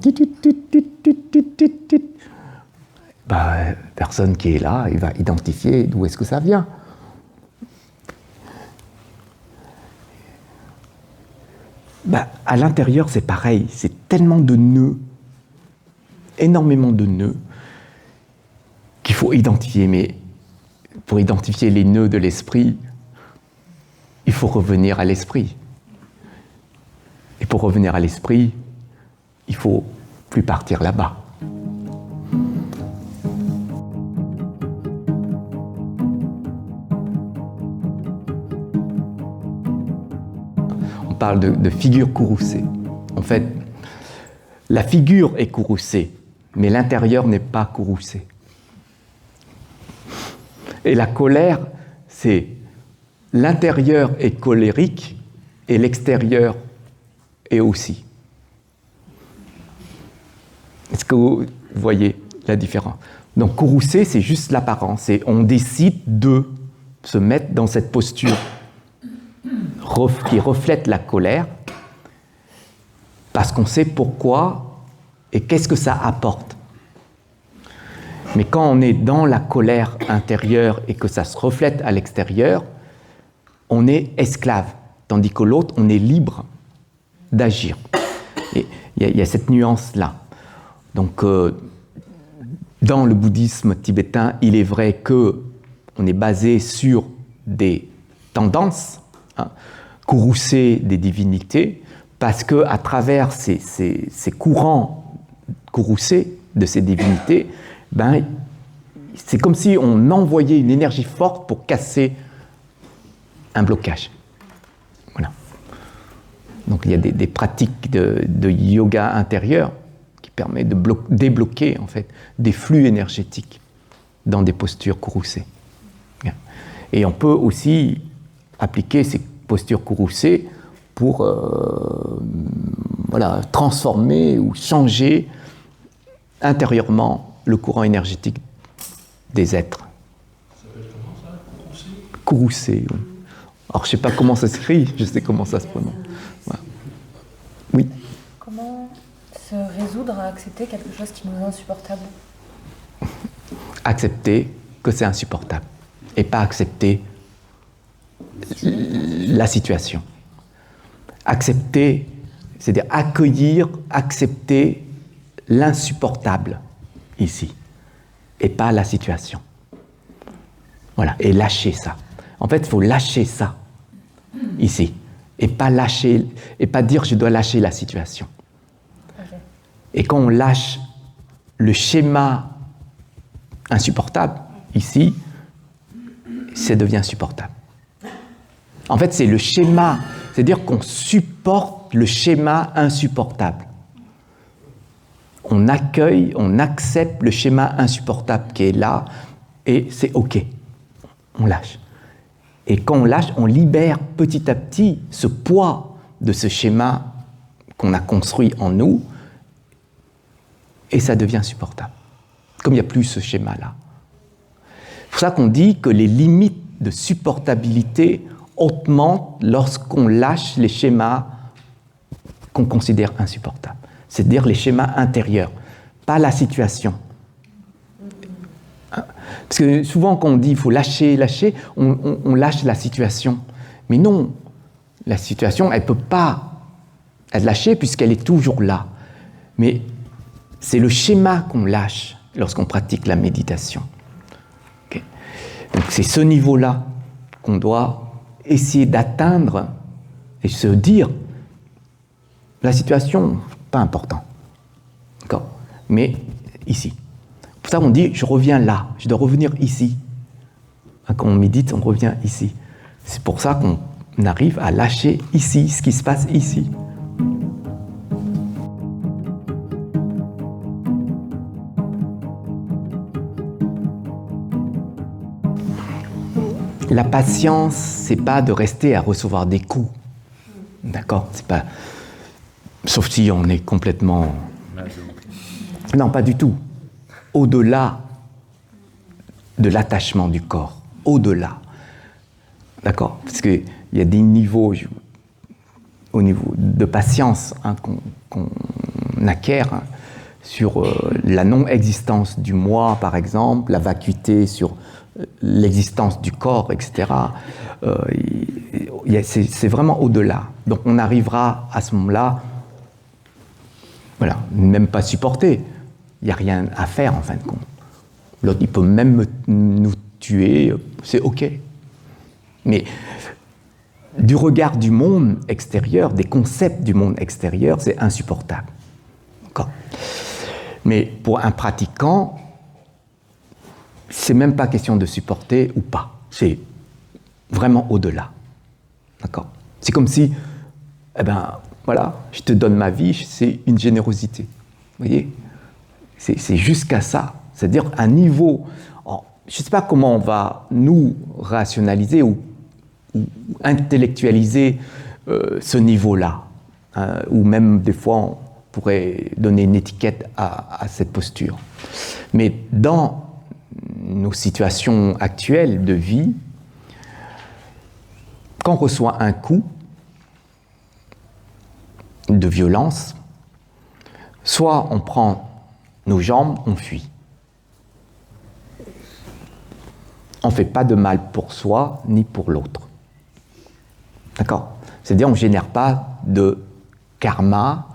Personne qui est là, il va identifier d'où est-ce que ça vient. À l'intérieur, c'est pareil. C'est tellement de nœuds, énormément de nœuds, qu'il faut identifier. Mais pour identifier les nœuds de l'esprit, il faut revenir à l'esprit. Et pour revenir à l'esprit, il ne faut plus partir là-bas. On parle de figure courroucée. En fait, la figure est courroucée, mais l'intérieur n'est pas courroucé. Et la colère, c'est l'intérieur est colérique et l'extérieur est aussi. Est-ce que vous voyez la différence? Donc, courroucé, c'est juste l'apparence. Et on décide de se mettre dans cette posture qui reflète la colère parce qu'on sait pourquoi et qu'est-ce que ça apporte. Mais quand on est dans la colère intérieure et que ça se reflète à l'extérieur, on est esclave, tandis que l'autre, on est libre d'agir. Et il y a cette nuance-là. Donc, dans le bouddhisme tibétain, il est vrai qu'on est basé sur des tendances, courroucées des divinités, parce qu'à travers ces courants courroucés de ces divinités, c'est comme si on envoyait une énergie forte pour casser un blocage. Voilà. Donc il y a des pratiques de yoga intérieur qui permettent de débloquer en fait des flux énergétiques dans des postures courroucées. Et on peut aussi appliquer ces postures courroucées pour transformer ou changer intérieurement le courant énergétique des êtres. Ça s'appelle comment ça? Courroucé, oui. Alors je ne sais pas comment ça s'écrit, je sais comment ça se prononce. Voilà. Oui. Comment se résoudre à accepter quelque chose qui nous est insupportable? accepter que c'est insupportable et pas accepter la situation. Accepter, c'est-à-dire accueillir, accepter l'insupportable ici et pas la situation. Voilà, et lâcher ça. En fait, il faut lâcher ça ici et pas lâcher, et pas dire je dois lâcher la situation. Okay. Et quand on lâche le schéma insupportable ici, ça devient supportable. En fait, c'est le schéma, c'est-à-dire qu'on supporte le schéma insupportable. On accueille, on accepte le schéma insupportable qui est là et c'est OK. On lâche. Et quand on lâche, on libère petit à petit ce poids de ce schéma qu'on a construit en nous et ça devient supportable. Comme il n'y a plus ce schéma-là. C'est pour ça qu'on dit que les limites de supportabilité augmentent lorsqu'on lâche les schémas qu'on considère insupportables. C'est-à-dire les schémas intérieurs, pas la situation. Parce que souvent quand on dit qu'il faut lâcher, on lâche la situation. Mais non, la situation, elle ne peut pas être lâchée puisqu'elle est toujours là. Mais c'est le schéma qu'on lâche lorsqu'on pratique la méditation. Okay. Donc c'est ce niveau-là qu'on doit essayer d'atteindre et se dire la situation, pas important. D'accord ? Mais ici. Pour ça, on dit, je reviens là, je dois revenir ici. Quand on médite, on revient ici. C'est pour ça qu'on arrive à lâcher ici, ce qui se passe ici. La patience, c'est pas de rester à recevoir des coups. D'accord ? C'est pas... Sauf si on est complètement... Non, pas du tout. Au-delà de l'attachement du corps. Au-delà. D'accord ? Parce qu'il y a des niveaux, au niveau de patience qu'on acquiert sur la non-existence du moi, par exemple, la vacuité sur l'existence du corps, etc. C'est vraiment au-delà. Donc on arrivera à ce moment-là, voilà, même pas supporter. Il n'y a rien à faire en fin de compte. L'autre, il peut même nous tuer, c'est OK. Mais du regard du monde extérieur, des concepts du monde extérieur, c'est insupportable. D'accord ? Mais pour un pratiquant, c'est même pas question de supporter ou pas. C'est vraiment au-delà. D'accord ? C'est comme si, voilà, je te donne ma vie, c'est une générosité. Vous voyez ? C'est jusqu'à ça. C'est-à-dire un niveau... je ne sais pas comment on va nous rationaliser ou intellectualiser ce niveau-là. Ou même des fois, on pourrait donner une étiquette à cette posture. Mais dans nos situations actuelles de vie, quand on reçoit un coup de violence, soit on prend nos jambes, on fuit. On ne fait pas de mal pour soi ni pour l'autre. D'accord ? C'est-à-dire on ne génère pas de karma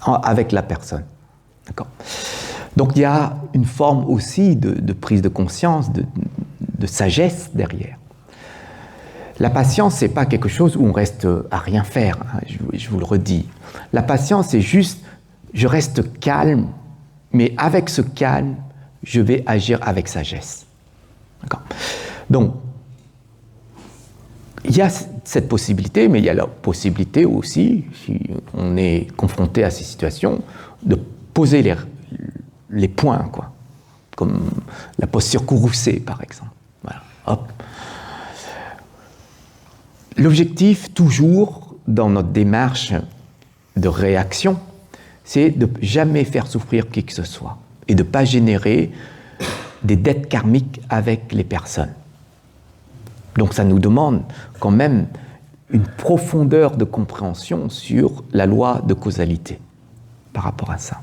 avec la personne. D'accord ? Donc il y a une forme aussi de prise de conscience, de sagesse derrière. La patience, ce n'est pas quelque chose où on reste à rien faire, hein, je vous le redis. La patience, c'est juste, je reste calme, mais avec ce calme, je vais agir avec sagesse. D'accord ? Donc, il y a cette possibilité, mais il y a la possibilité aussi, si on est confronté à ces situations, de poser les points, quoi. Comme la posture courroucée, par exemple. Voilà, hop. L'objectif, toujours, dans notre démarche de réaction, c'est de ne jamais faire souffrir qui que ce soit et de ne pas générer des dettes karmiques avec les personnes. Donc ça nous demande quand même une profondeur de compréhension sur la loi de causalité par rapport à ça.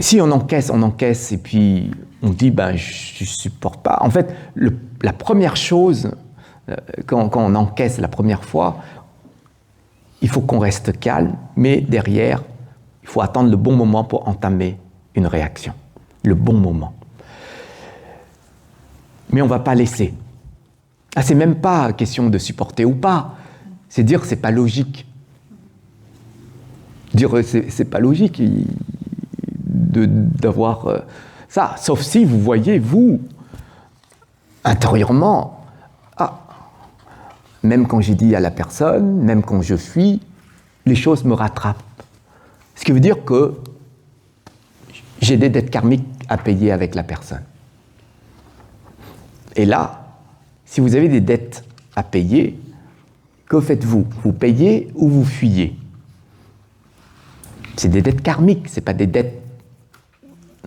si on encaisse, et puis on dit, ben, je ne supporte pas. En fait, la première chose, quand on encaisse la première fois, il faut qu'on reste calme, mais derrière, il faut attendre le bon moment pour entamer une réaction. Le bon moment. Mais on ne va pas laisser. Ah, c'est même pas question de supporter ou pas. C'est dire que c'est pas logique. Dire c'est pas logique d'avoir ça. Sauf si vous voyez, vous, intérieurement, ah, même quand j'ai dit à la personne, même quand je fuis, les choses me rattrapent. Ce qui veut dire que j'ai des dettes karmiques à payer avec la personne. Et là, si vous avez des dettes à payer, que faites-vous? Vous payez ou vous fuyez? C'est des dettes karmiques, ce n'est pas des dettes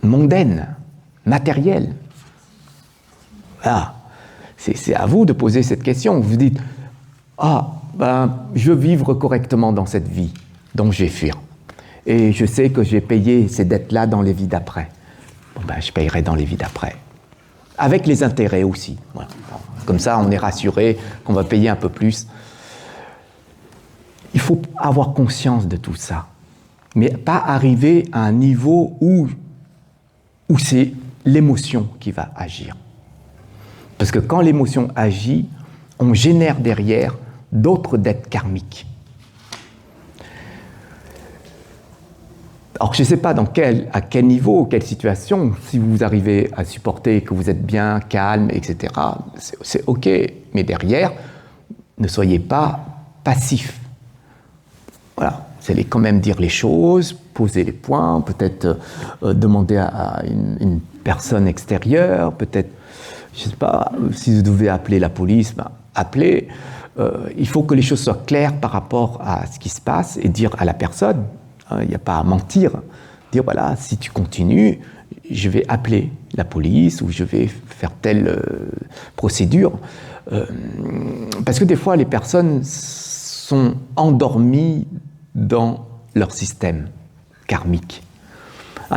mondaines, matérielles. Voilà. C'est à vous de poser cette question. Vous dites, ah, ben, je veux vivre correctement dans cette vie, donc je vais fuir. Et je sais que j'ai payé ces dettes-là dans les vies d'après. Bon, ben, je payerai dans les vies d'après. Avec les intérêts aussi. Voilà. Comme ça, on est rassuré qu'on va payer un peu plus. Il faut avoir conscience de tout ça. Mais pas arriver à un niveau où c'est l'émotion qui va agir. Parce que quand l'émotion agit, on génère derrière d'autres dettes karmiques. Alors je ne sais pas à quel niveau, quelle situation, si vous arrivez à supporter que vous êtes bien, calme, etc., c'est OK. Mais derrière, ne soyez pas passif. Voilà, vous allez quand même dire les choses, poser les points, peut-être demander à une personne extérieure, peut-être, je ne sais pas, si vous devez appeler la police, ben, appelez. Il faut que les choses soient claires par rapport à ce qui se passe et dire à la personne, il n'y a pas à mentir, dire voilà, si tu continues, je vais appeler la police ou je vais faire telle procédure. Parce que des fois, les personnes sont endormies dans leur système karmique.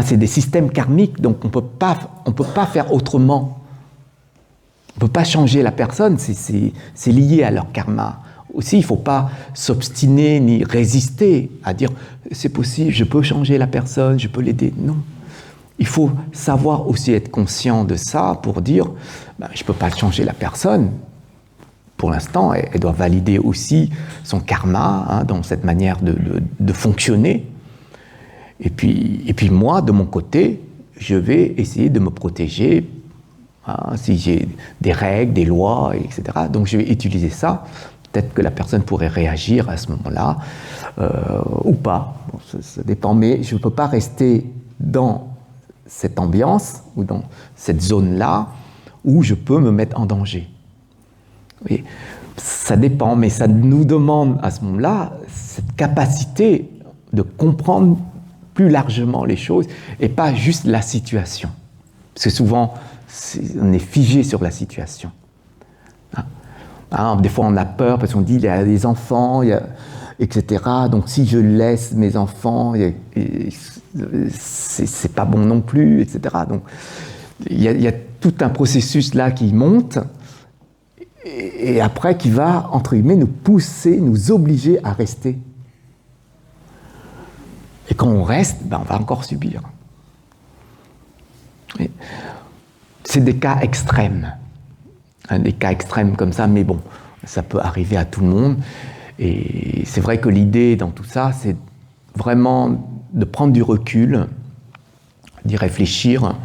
C'est des systèmes karmiques, donc on peut pas faire autrement. On ne peut pas changer la personne, c'est lié à leur karma. Aussi, il ne faut pas s'obstiner ni résister à dire « c'est possible, je peux changer la personne, je peux l'aider ». Non. Il faut savoir aussi être conscient de ça pour dire « je ne peux pas changer la personne ». Pour l'instant, elle doit valider aussi son karma dans cette manière de fonctionner. Et puis moi, de mon côté, je vais essayer de me protéger si j'ai des règles, des lois, etc. Donc je vais utiliser ça. Peut-être que la personne pourrait réagir à ce moment-là, ou pas. Bon, ça dépend, mais je ne peux pas rester dans cette ambiance, ou dans cette zone-là, où je peux me mettre en danger. Et ça dépend, mais ça nous demande à ce moment-là cette capacité de comprendre plus largement les choses, et pas juste la situation. Parce que souvent, on est figé sur la situation. Des fois, on a peur parce qu'on dit il y a des enfants, etc. Donc, si je laisse mes enfants, c'est pas bon non plus, etc. Donc, il y a tout un processus là qui monte et après qui va, entre guillemets, nous pousser, nous obliger à rester. Et quand on reste, on va encore subir. C'est des cas extrêmes. Des cas extrêmes comme ça, mais bon, ça peut arriver à tout le monde. Et c'est vrai que l'idée dans tout ça, c'est vraiment de prendre du recul, d'y réfléchir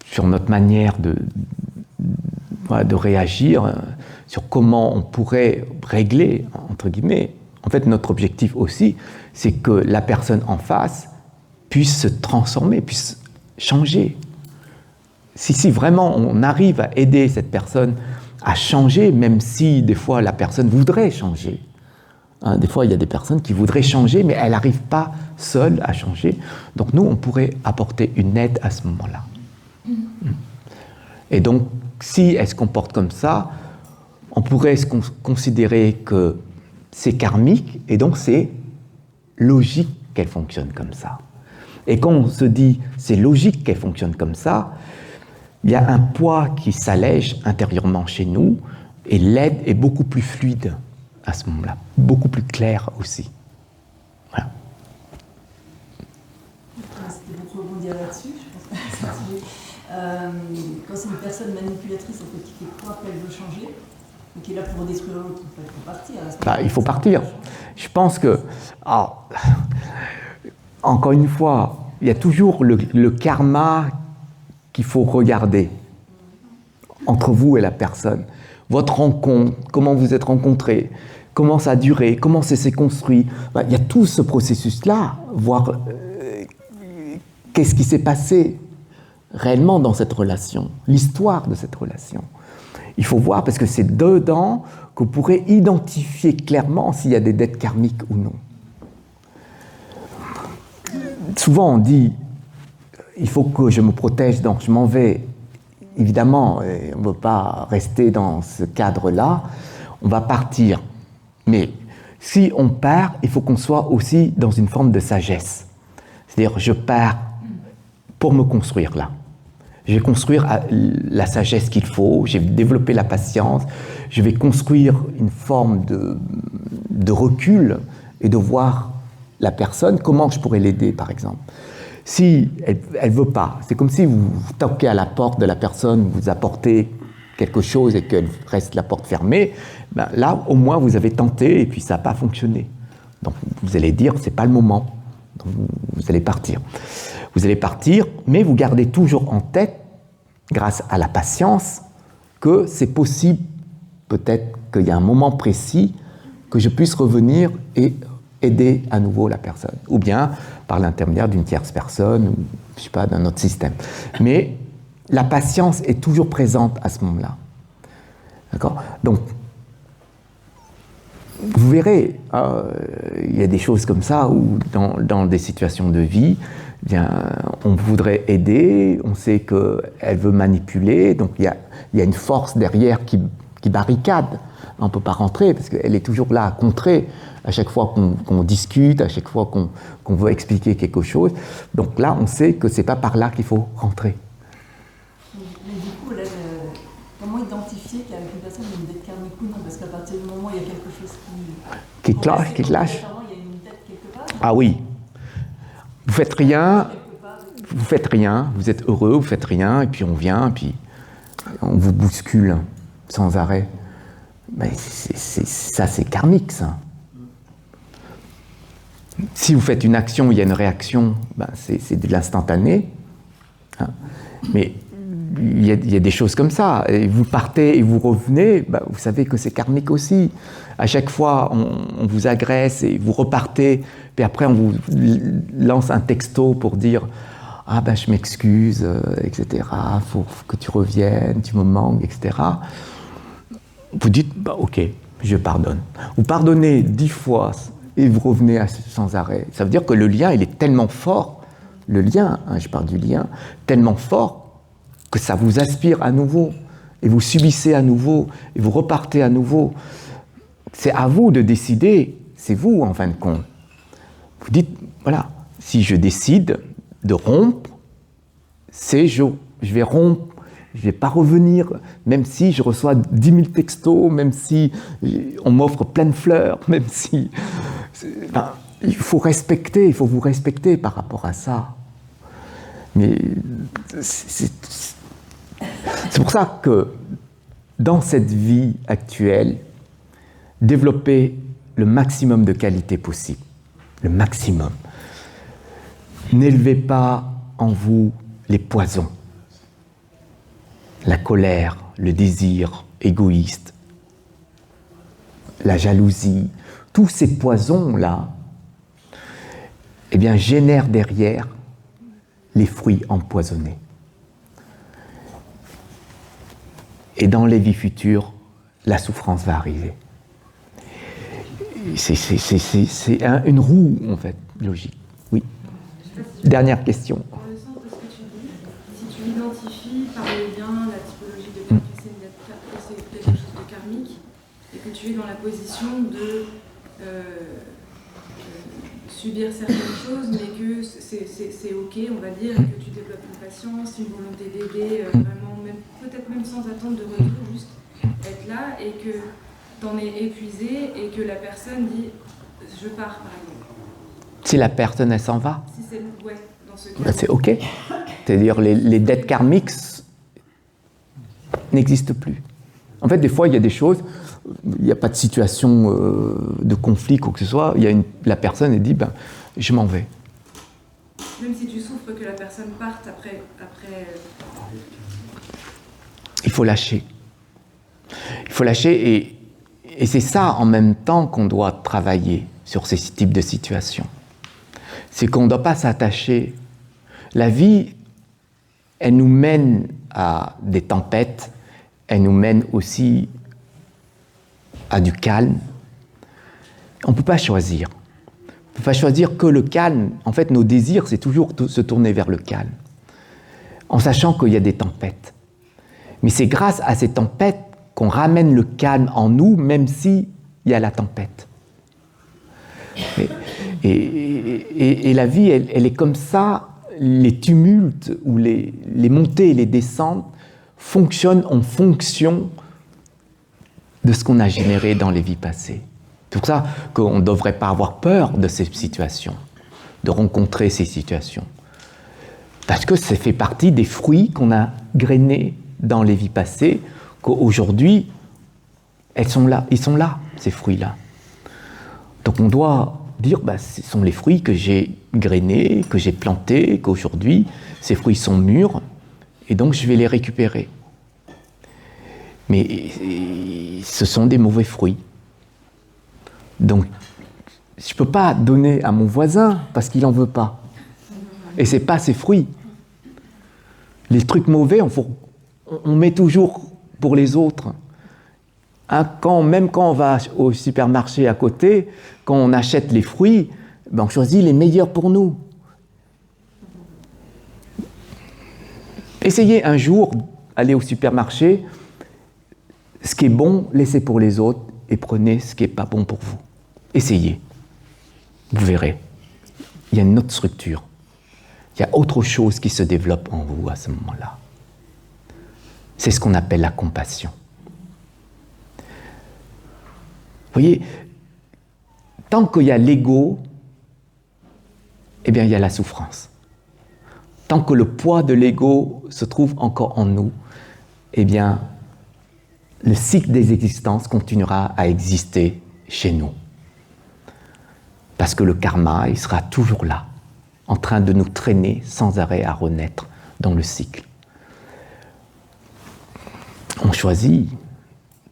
sur notre manière de réagir, sur comment on pourrait régler, entre guillemets. En fait, notre objectif aussi, c'est que la personne en face puisse se transformer, puisse changer. Si vraiment on arrive à aider cette personne à changer, même si des fois la personne voudrait changer. Des fois, il y a des personnes qui voudraient changer, mais elles n'arrivent pas seules à changer. Donc nous, on pourrait apporter une aide à ce moment-là. Et donc, si elle se comporte comme ça, on pourrait considérer que c'est karmique, et donc c'est logique qu'elle fonctionne comme ça. Et quand on se dit c'est logique qu'elle fonctionne comme ça, il y a un poids qui s'allège intérieurement chez nous et l'aide est beaucoup plus fluide à ce moment-là, beaucoup plus claire aussi. Voilà. C'était beaucoup rebondir là-dessus, je pense. Quand c'est une personne manipulatrice, en fait, qui croit qu'elle veut changer, et qui est là pour détruire l'autre, en fait, il faut partir. Il faut partir. Je pense que, encore une fois, il y a toujours le karma qu'il faut regarder entre vous et la personne. Votre rencontre, comment vous êtes rencontrés, comment ça a duré, comment ça s'est construit. Il y a tout ce processus-là, voir qu'est-ce qui s'est passé réellement dans cette relation, l'histoire de cette relation. Il faut voir, parce que c'est dedans que vous pourrez identifier clairement s'il y a des dettes karmiques ou non. Souvent on dit, il faut que je me protège, donc je m'en vais. Évidemment, on ne veut pas rester dans ce cadre-là, on va partir. Mais si on part, il faut qu'on soit aussi dans une forme de sagesse. C'est-à-dire, je pars pour me construire là. Je vais construire la sagesse qu'il faut, je vais développer la patience, je vais construire une forme de recul et de voir la personne, comment je pourrais l'aider par exemple. Si elle ne veut pas, c'est comme si vous toquez à la porte de la personne, vous apportez quelque chose et qu'elle reste la porte fermée, ben là au moins vous avez tenté et puis ça n'a pas fonctionné. Donc vous allez dire c'est pas le moment, donc vous allez partir. Vous allez partir, mais vous gardez toujours en tête, grâce à la patience, que c'est possible, peut-être qu'il y a un moment précis, que je puisse revenir et aider à nouveau la personne, ou bien par l'intermédiaire d'une tierce personne, ou je sais pas, d'un autre système. Mais la patience est toujours présente à ce moment-là. D'accord ? Donc, vous verrez, il y a des choses comme ça où, dans des situations de vie, eh bien, on voudrait aider, on sait qu'elle veut manipuler, donc il y a une force derrière qui barricade. On ne peut pas rentrer parce qu'elle est toujours là à contrer à chaque fois qu'on discute, à chaque fois qu'on veut expliquer quelque chose. Donc là, on sait que ce n'est pas par là qu'il faut rentrer. Mais du coup, là, comment identifier qu'avec une personne il y a une dette karmique ou non ? Parce qu'à partir du moment où il y a quelque chose qui Qui lâche. il y a une dette quelque part. Ah oui. Vous faites rien, vous êtes heureux, vous faites rien, et puis on vient, et puis on vous bouscule sans arrêt. Mais ça, c'est karmique, ça. Si vous faites une action, il y a une réaction, ben c'est de l'instantané. Hein. Mais il y a des choses comme ça. Et vous partez et vous revenez, ben vous savez que c'est karmique aussi. À chaque fois, on vous agresse et vous repartez, puis après on vous lance un texto pour dire « Ah ben je m'excuse, etc. Faut que tu reviennes, tu me manques, etc. » Vous dites bah, « Ok, je pardonne. » Vous pardonnez 10 fois et vous revenez sans arrêt. Ça veut dire que le lien, il est tellement fort, le lien, hein, je parle du lien, tellement fort que ça vous aspire à nouveau et vous subissez à nouveau et vous repartez à nouveau. C'est à vous de décider, c'est vous en fin de compte. Vous dites, voilà, si je décide de rompre, c'est je vais rompre, je ne vais pas revenir, même si je reçois 10 000 textos, même si on m'offre plein de fleurs, même si... Enfin, il faut vous respecter par rapport à ça. Mais c'est pour ça que dans cette vie actuelle, développer le maximum de qualité possible, le maximum. N'élevez pas en vous les poisons, la colère, le désir égoïste, la jalousie, tous ces poisons-là, eh bien, génèrent derrière les fruits empoisonnés. Et dans les vies futures, la souffrance va arriver. C'est une roue, en fait, logique. Oui. Dernière question. Dans le sens de ce que tu dis, si tu identifies par le lien, la typologie de que c'est quelque chose de karmique, et que tu es dans la position de subir certaines choses, mais que c'est ok, on va dire, et que tu développes une patience, une volonté d'aider, vraiment, peut-être même sans attendre de retour, juste être là, et que t'en es épuisé, et que la personne dit je pars, par exemple. Si la personne, elle s'en va, Si c'est ouais, dans ce cas. ben c'est ok. C'est-à-dire les dettes karmiques n'existent plus. En fait, des fois, il y a des choses, il n'y a pas de situation de conflit, quoi que ce soit. La personne, elle dit, ben, je m'en vais. Même si tu souffres que la personne parte après Il faut lâcher. Il faut lâcher et c'est ça en même temps qu'on doit travailler sur ces types de situations. C'est qu'on ne doit pas s'attacher. La vie, elle nous mène à des tempêtes, elle nous mène aussi à du calme. On ne peut pas choisir. On ne peut pas choisir que le calme. En fait, nos désirs, c'est toujours se tourner vers le calme, en sachant qu'il y a des tempêtes. Mais c'est grâce à ces tempêtes qu'on ramène le calme en nous, même s'il y a la tempête. Et la vie, elle est comme ça. Les tumultes ou les montées et les descentes fonctionnent en fonction de ce qu'on a généré dans les vies passées. C'est pour ça qu'on ne devrait pas avoir peur de ces situations, de rencontrer ces situations. Parce que ça fait partie des fruits qu'on a grainés dans les vies passées, qu'aujourd'hui, ils sont là, ces fruits-là. Donc on doit dire, ce sont les fruits que j'ai grainés, que j'ai plantés, qu'aujourd'hui, ces fruits sont mûrs, et donc je vais les récupérer. Mais ce sont des mauvais fruits. Donc, je ne peux pas donner à mon voisin parce qu'il n'en veut pas. Et ce n'est pas ses fruits. Les trucs mauvais, on met toujours pour les autres. Même quand on va au supermarché à côté, quand on achète les fruits, on choisit les meilleurs pour nous. Essayez un jour d'aller au supermarché, ce qui est bon, laissez pour les autres et prenez ce qui n'est pas bon pour vous. Essayez. Vous verrez. Il y a une autre structure. Il y a autre chose qui se développe en vous à ce moment-là. C'est ce qu'on appelle la compassion. Vous voyez, tant qu'il y a l'ego, eh bien, il y a la souffrance. Tant que le poids de l'ego se trouve encore en nous, eh bien, le cycle des existences continuera à exister chez nous. Parce que le karma, il sera toujours là, en train de nous traîner sans arrêt à renaître dans le cycle. On choisit.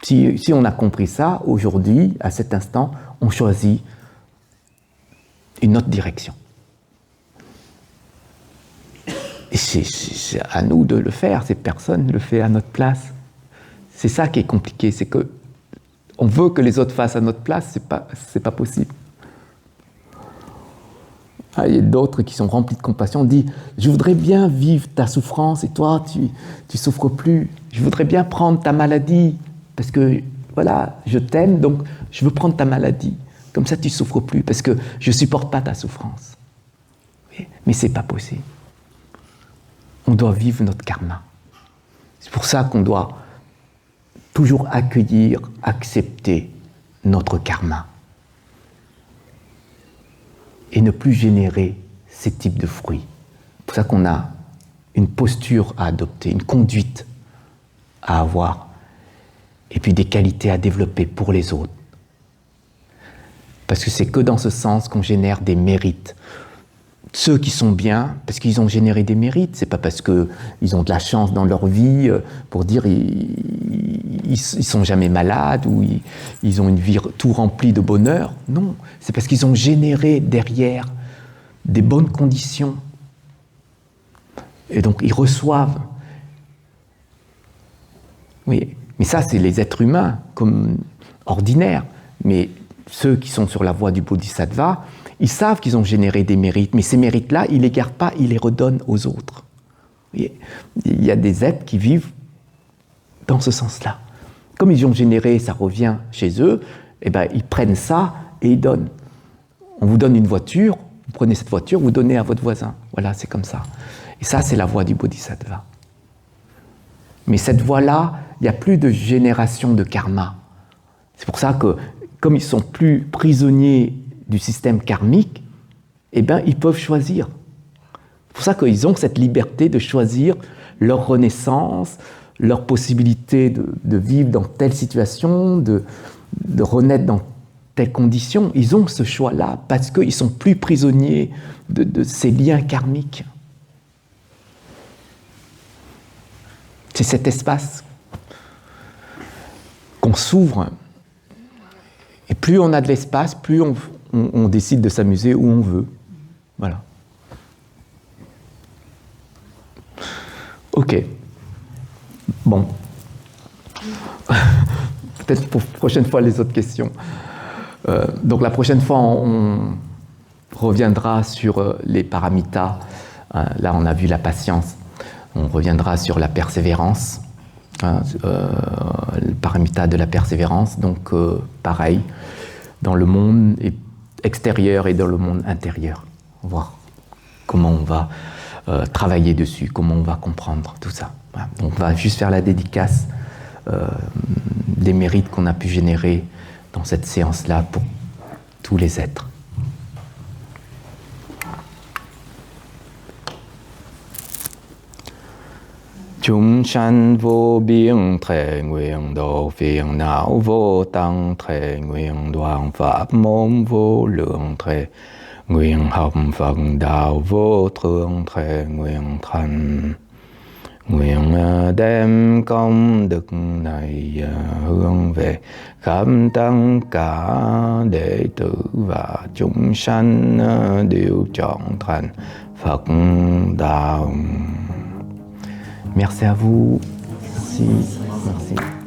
Si on a compris ça, aujourd'hui, à cet instant, on choisit une autre direction. Et c'est à nous de le faire, personne ne le fait à notre place. C'est ça qui est compliqué, c'est que on veut que les autres fassent à notre place, c'est pas possible. Il y a d'autres qui sont remplis de compassion, on dit « Je voudrais bien vivre ta souffrance et toi, tu souffres plus. Je voudrais bien prendre ta maladie parce que, voilà, je t'aime, donc je veux prendre ta maladie. Comme ça, tu souffres plus parce que je supporte pas ta souffrance. » Mais c'est pas possible. On doit vivre notre karma. C'est pour ça qu'on doit toujours accueillir, accepter notre karma. Et ne plus générer ces types de fruits. C'est pour ça qu'on a une posture à adopter, une conduite à avoir, et puis des qualités à développer pour les autres. Parce que c'est que dans ce sens qu'on génère des mérites. Ceux qui sont bien, parce qu'ils ont généré des mérites, c'est pas parce qu'ils ont de la chance dans leur vie, pour dire ils sont jamais malades ou ils ont une vie tout remplie de bonheur. Non, c'est parce qu'ils ont généré derrière des bonnes conditions. Et donc ils reçoivent. Oui, mais ça c'est les êtres humains comme ordinaires. Mais ceux qui sont sur la voie du bodhisattva, ils savent qu'ils ont généré des mérites, mais ces mérites-là, ils ne les gardent pas, ils les redonnent aux autres. Vous voyez, il y a des êtres qui vivent dans ce sens-là. Comme ils ont généré, ça revient chez eux, eh ben, ils prennent ça et ils donnent. On vous donne une voiture, vous prenez cette voiture, vous donnez à votre voisin. Voilà, c'est comme ça. Et ça, c'est la voie du Bodhisattva. Mais cette voie-là, il n'y a plus de génération de karma. C'est pour ça que, comme ils sont plus prisonniers du système karmique, eh bien, ils peuvent choisir. C'est pour ça qu'ils ont cette liberté de choisir leur renaissance, leur possibilité de vivre dans telle situation, de renaître dans telles conditions. Ils ont ce choix-là parce qu'ils sont plus prisonniers de ces liens karmiques. C'est cet espace qu'on s'ouvre. Et plus on a de l'espace, plus on décide de s'amuser où on veut. Voilà. Ok. Bon. Peut-être pour la prochaine fois les autres questions. Donc la prochaine fois, on reviendra sur les paramitas. Là, on a vu la patience. On reviendra sur la persévérance, le paramita de la persévérance. Donc, pareil, dans le monde extérieur et dans le monde intérieur. Voir comment on va travailler dessus, comment on va comprendre tout ça. Voilà. Donc, on va juste faire la dédicace des mérites qu'on a pu générer dans cette séance-là pour tous les êtres. Chúng sanh vô biên thệ nguyện độ phiền não vô tăng thệ nguyện đoàn pháp môn vô lượng thệ nguyện học Phật đạo vô thượng thệ nguyện thành nguyện đem công đức này hướng về khắp tất cả đệ tử và chúng sanh đều trọn thành Phật đạo. Merci à vous. Merci. Merci.